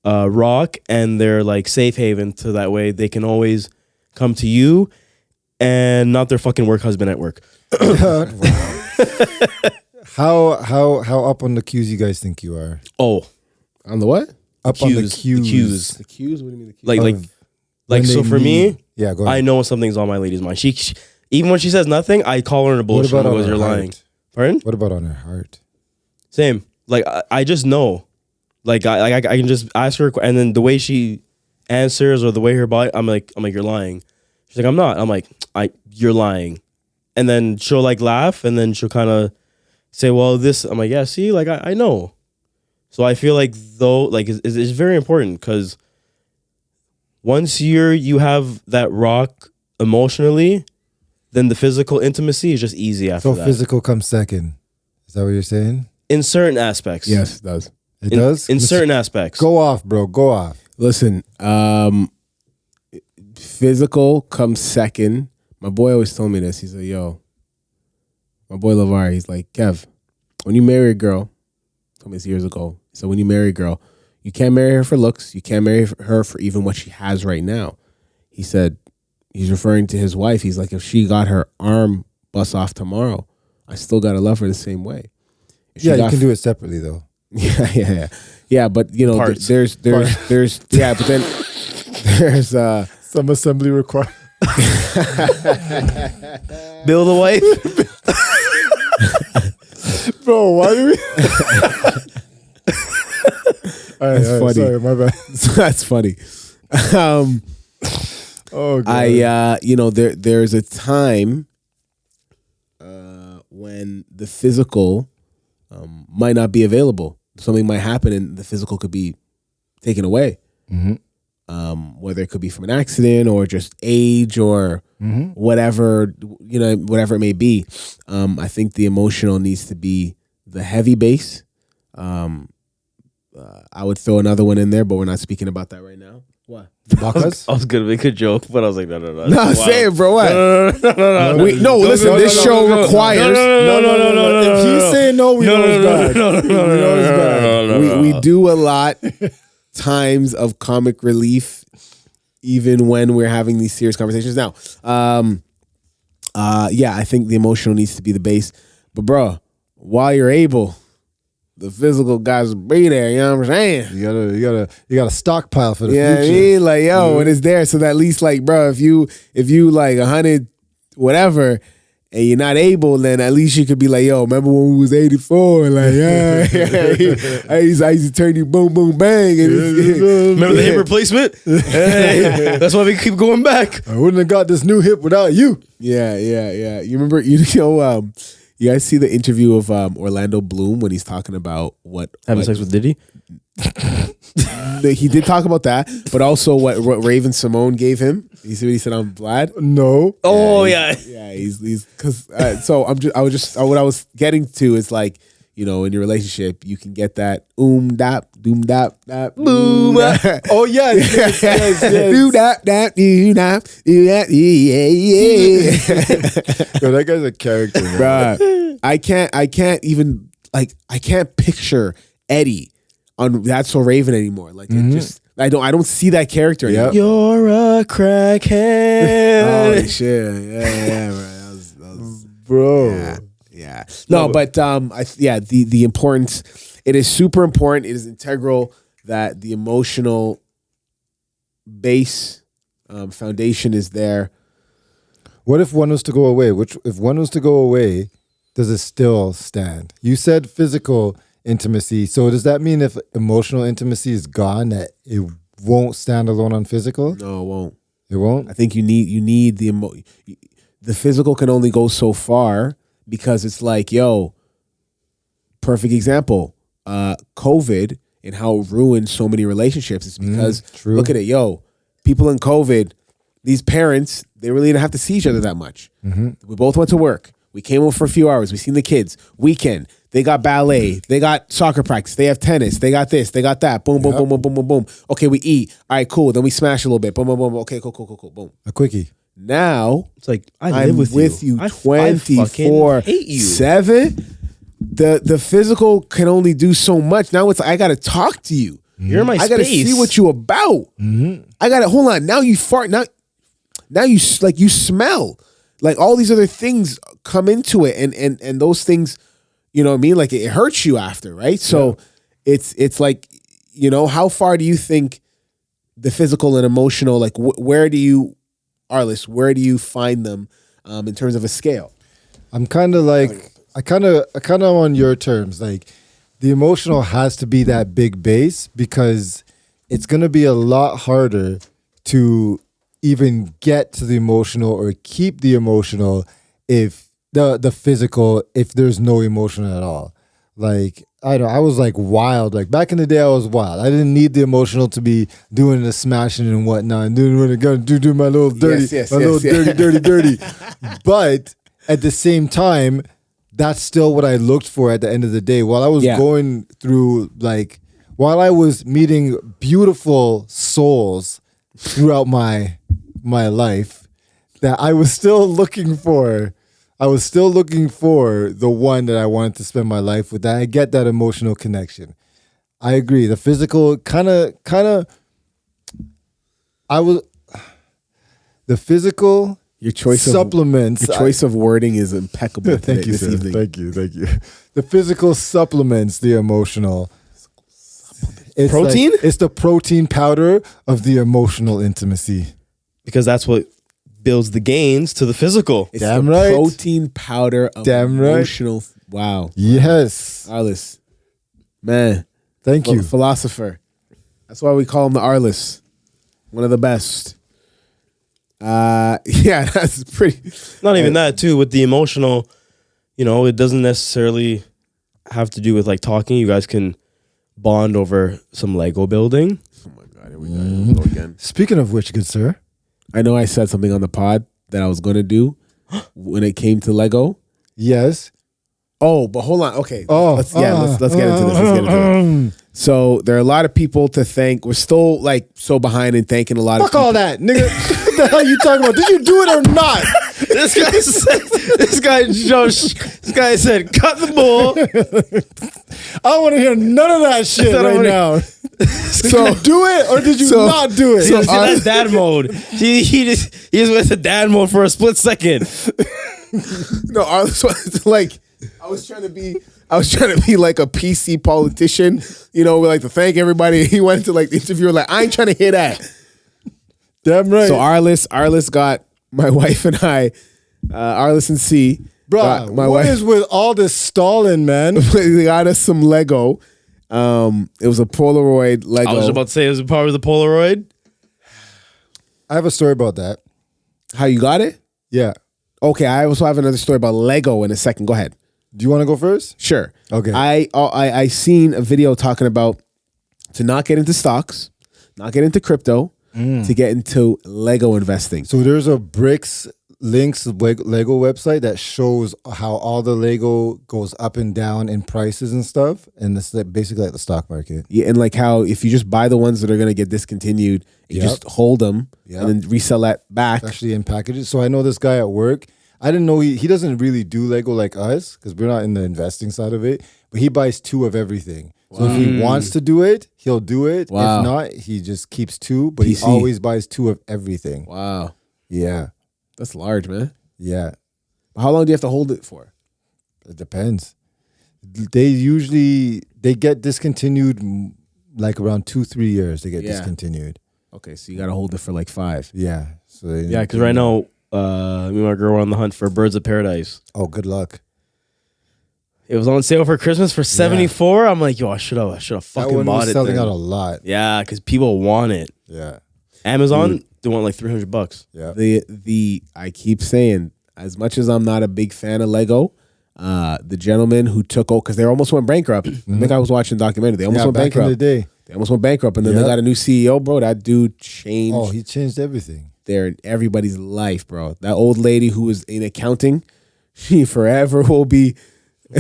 rock and their like safe haven, so that way they can always come to you and not their fucking work husband at work. How up on the cues you guys think you are? Oh, On the what? Up on the cues. The cues? What do you mean the cues? like When so they for me, need- yeah, go ahead. I know when something's on my lady's mind. She even when she says nothing, I call her in a What bullshit about and on goes, her "You're heart? lying." Pardon? What about on her heart? Same. Like I just know. Like I can just ask her, and then the way she answers or the way her body, I'm like you're lying. She's like, I'm not. I'm like, you're lying. And then she'll like laugh, and then she'll kind of say, well, this. I'm like, yeah, see, like I know. So I feel like though, like it's very important, because once you have that rock emotionally, then the physical intimacy is just easy after So that. physical comes second. Is that what you're saying? In certain aspects. Yes, it does. It does? In certain aspects. Go off, bro. Go off. Listen, physical comes second. My boy always told me this. He's like, yo, my boy LeVar, he's like, Kev, when you marry a girl, told me this years ago. So when you marry a girl, you can't marry her for looks. You can't marry her for even what she has right now. He said, he's referring to his wife. He's like, if she got her arm bust off tomorrow, I still got to love her the same way. Yeah, you can do it separately though. Yeah. But you know, Parts. there's yeah, but then there's Some assembly required. Bill the wife. Bro, why do we? All right, That's funny. Sorry, my bad. that's funny. Oh, God. You know, there's a time when the physical might not be available. Something might happen and the physical could be taken away. Whether it could be from an accident or just age or whatever, you know, whatever it may be. I think the emotional needs to be the heavy base. I would throw another one in there, but we're not speaking about that right now. What? Bacchus? I was gonna make a joke, but I was like, no. No, say it, bro. What? No, Listen, this show requires. No. If he's saying no, we know it's bad. We know it's bad. We do a lot times of comic relief, even when we're having these serious conversations. Now, yeah, I think the emotional needs to be the base. But bro, while you're able, the physical guys will be there. You know what I'm saying? You gotta stockpile for the Yeah, future. I mean, like, yo, when it's there, so that at least, like, bro, if you like 100 whatever, and you're not able, then at least you could be like, yo, remember when we was 84? Like, yeah, I used to turn you boom, boom, bang. And Remember the hip replacement? Hey, that's why we keep going back. I wouldn't have got this new hip without you. Yeah. You remember, you know, you guys see the interview of Orlando Bloom when he's talking about Having sex with Diddy? He did talk about that, but also what Raven Simone gave him. You see what he said on Vlad? No. Oh yeah. Yeah, he's because so what I was getting to is like, you know, in your relationship you can get that dap doom dap dap boom. Oh yes. Do dap dap do dap do that yeah. Yo, that guy's a character, man. Bruh, I can't even like I can't picture Eddie on That's So Raven anymore. Like it just I don't see that character anymore. You're a crackhead. Oh shit! Yeah, bro. That was Bro. yeah. No, but the importance. It is super important. It is integral that the emotional base foundation is there. What if one was to go away? If one was to go away, does it still stand? You said physical intimacy. So does that mean if emotional intimacy is gone, that it won't stand alone on physical? No, it won't. It won't? I think you need the physical can only go so far because it's like, yo, perfect example, COVID and how it ruined so many relationships. It's because true. look at it, yo, people in COVID, these parents, they really didn't have to see each other that much. We both went to work. We came home for a few hours. We seen the kids. Weekend. They got ballet. They got soccer practice. They have tennis. They got this. They got that. Boom, boom, boom, boom, boom, boom, boom. Okay, we eat. All right, cool. Then we smash a little bit. Boom, boom, boom. Okay, cool. Boom. A quickie. Now It's like I'm with you I 24/7. hate you. The physical can only do so much. Now it's I gotta talk to you. You're in my I gotta space. see what you about. I gotta hold on. Now you fart. Now you like you smell. Like all these other things come into it, and those things, you know what I mean? Like it hurts you after, right? So it's like, you know, how far do you think the physical and emotional, like where do you, Arliss, where do you find them in terms of a scale? I'm kind of like, I kind of on your terms. Like the emotional has to be that big base because it's going to be a lot harder to even get to the emotional or keep the emotional if the physical, if there's no emotion at all. Like, I was like wild. Like back in the day, I was wild. I didn't need the emotional to be doing the smashing and whatnot and doing what I gotta do my little dirty, dirty. But at the same time, that's still what I looked for at the end of the day. While I was going through, like, while I was meeting beautiful souls throughout my life, that I was still looking for the one that I wanted to spend my life with. That I get that emotional connection. I agree. The physical the physical Your choice supplements. Your choice of wording is impeccable. Thank you, this sir. evening. Thank you. The physical supplements the emotional. It's Protein? It's the protein powder of the emotional intimacy. Because that's what builds the gains to the physical. It's Damn the right. protein powder of Damn right. emotional. Wow. Yes. Arliss. Man. Thank you. Philosopher. That's why we call him the Arliss. One of the best. Yeah, that's pretty. Not even that, too. With the emotional, it doesn't necessarily have to do with like talking. You guys can bond over some Lego building. Oh my God, here we go again. Speaking of which, good sir. I know I said something on the pod that I was going to do when it came to Lego. Yes. Oh, but hold on. Okay. Oh, let's get into this. Let's get into it. So there are a lot of people to thank. We're still like so behind in thanking a lot of Fuck all that, nigga. What the hell you talking about? Did you do it or not? This guy said, cut the bull. I don't want to hear none of that shit right now. Did you do it or did you not do it? So that's dad mode. He's with the dad mode for a split second. No, I was like, I was trying to be like a PC politician, we like to thank everybody. He went to like the interviewer, like, I ain't trying to hear that. Damn right. So Arliss got my wife and I, Arliss and C. Bruh, my what wife, is with all this stalling, man? they got us some Lego. It was a Polaroid Lego. I was about to say, it was part of the Polaroid. I have a story about that. How you got it? Yeah. Okay, I also have another story about Lego in a second. Go ahead. Do you want to go first? Sure. Okay. I seen a video talking about to not get into stocks, not get into crypto, to get into Lego investing. So there's a Bricks Links Lego website that shows how all the Lego goes up and down in prices and stuff. And it's like basically like the stock market. Yeah, and like how if you just buy the ones that are going to get discontinued, you just hold them and then resell that back. Actually in packages. So I know this guy at work. I didn't know he doesn't really do Lego like us because we're not in the investing side of it. But he buys 2 of everything. So if he wants to do it, he'll do it. Wow. If not, he just keeps 2. But PC. he always buys 2 of everything. Wow. Yeah. That's large, man. Yeah. How long do you have to hold it for? It depends. They get discontinued like around 2-3 years. They get discontinued. Okay, so you got to hold it for like 5. Yeah. So Yeah, because right now, me and my girl were on the hunt for Birds of Paradise. Oh, good luck. It was on sale for Christmas for $74. I'm like, yo, I should have That fucking one bought was it. selling then. out a lot. Yeah, because people want it. Yeah. Amazon, they want like $300. Yeah. The I keep saying, as much as I'm not a big fan of Lego, the gentleman who took over, because they almost went bankrupt. I think I was watching a documentary. They almost went back bankrupt. in the day. They almost went bankrupt, and then they got a new CEO, bro. That dude changed Oh, he changed everything. everybody's life, bro. That old lady who was in accounting, she forever will be.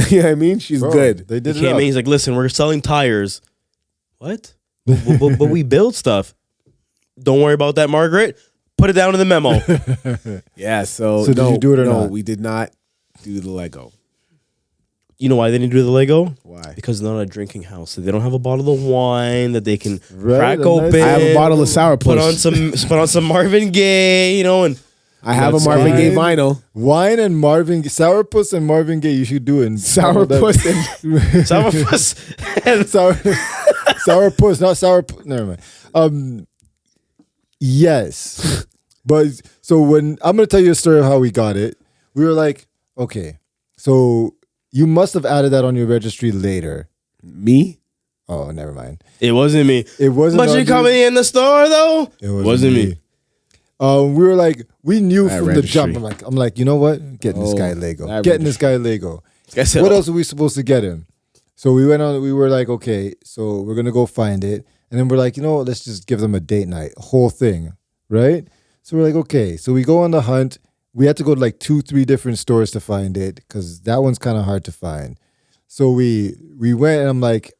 You know what I mean? She's Bro, good. They did He it came up. in, he's like, listen, we're selling tires. What? but we build stuff. Don't worry about that, Margaret. Put it down in the memo. Yeah. So So did you do it or no, not? we did not do the Lego. You know why they didn't do the Lego? Why? Because they're not a drinking house. So they don't have a bottle of wine that they can Right, crack a nice- open. I have a bottle of sourpuss. Put on some Marvin Gaye, and I have a That's Marvin Gaye fine. vinyl. Wine and Sourpuss and Marvin Gaye, you should do it. Sourpuss and Sourpuss, not sourpuss. Never mind. Yes. But so when I'm gonna tell you a story of how we got it, we were like, okay, so you must have added that on your registry later. me. Oh, never mind. it wasn't me. It wasn't. But on you your- coming in the store though? It wasn't me. We were like, we knew That from registry. the jump. I'm like, you know what? Getting this Oh, guy Lego. that Getting this guy Lego. I said, What else are we supposed to get him? So we went on. We were like, okay, so we're gonna go find it, and then we're like, you know what? Let's just give them a date night, whole thing, right? So we're like, okay. So we go on the hunt. We had to go to like 2-3 different stores to find it because that one's kind of hard to find. So we went, and I'm like,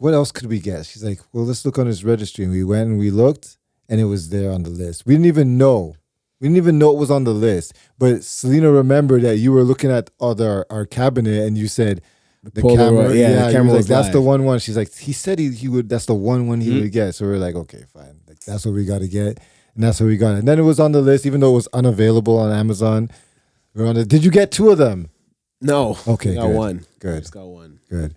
what else could we get? She's like, well, let's look on his registry. And we went and we looked, and it was there on the list. We didn't even know. We didn't even know it was on the list. But Selena remembered that you were looking at our cabinet, and you said the Polaroid, camera. yeah, the you camera was like, was that's live. the one. She's like, he said he would. That's the one he would get. So we're like, okay, fine. Like that's what we got to get. And that's where we got it. And then it was on the list, even though it was unavailable on Amazon. We're on it. Did you get 2 of them? No. Okay, got good. one. Good. Just got one. Good.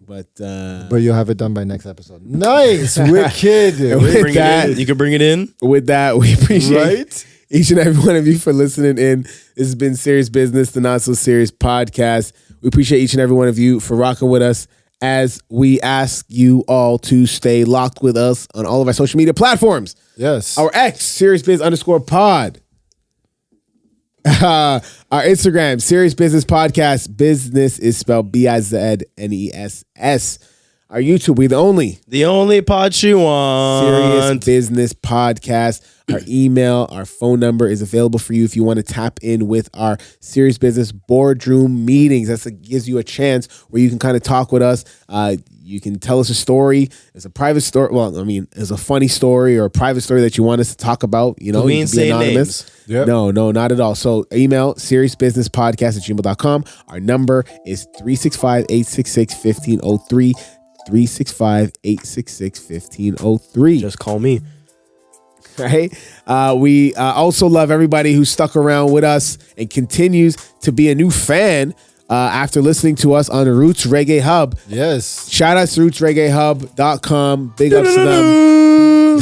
But you'll have it done by next episode. Nice. Wicked. with that, You can bring it in. with that, we appreciate Right? each and every one of you for listening in. This has been Serious Business, the Not So Serious podcast. We appreciate each and every one of you for rocking with us as we ask you all to stay locked with us on all of our social media platforms. Yes. Our X, SeriousBiz_pod. Our Instagram, Serious Business Podcast. Business is spelled BIZNESS. Our YouTube, we the only pod you want. Serious Business Podcast. Our email, our phone number is available for you if you want to tap in with our Serious Business boardroom meetings. That gives you a chance where you can kind of talk with us. You can tell us a story. It's a private story. Well, I mean, it's a funny story or a private story that you want us to talk about. You know, We you ain't can be saying anonymous. names. Yep. No, not at all. So email seriousbusinesspodcast@gmail.com. Our number is 365-866-1503. 365-866-1503. Just call me. Right? We also love everybody who stuck around with us and continues to be a new fan after listening to us on the Roots Reggae Hub. Yes. Shout out to rootsreggaehub.com. Big ups to them.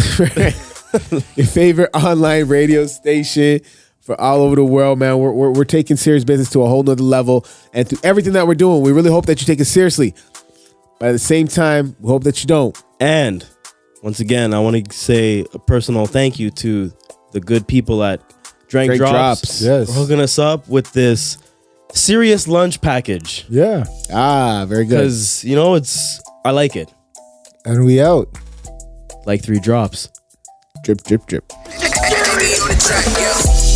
Your favorite online radio station for all over the world, man. We're taking serious business to a whole nother level. And through everything that we're doing, we really hope that you take it seriously. But at the same time, we hope that you don't. And once again, I want to say a personal thank you to the good people at Drank Drops Yes. for hooking us up with this serious lunch package. Yeah. Very good. Because, you know, I like it. And we out. Like 3 drops. Drip, drip, drip. Serious.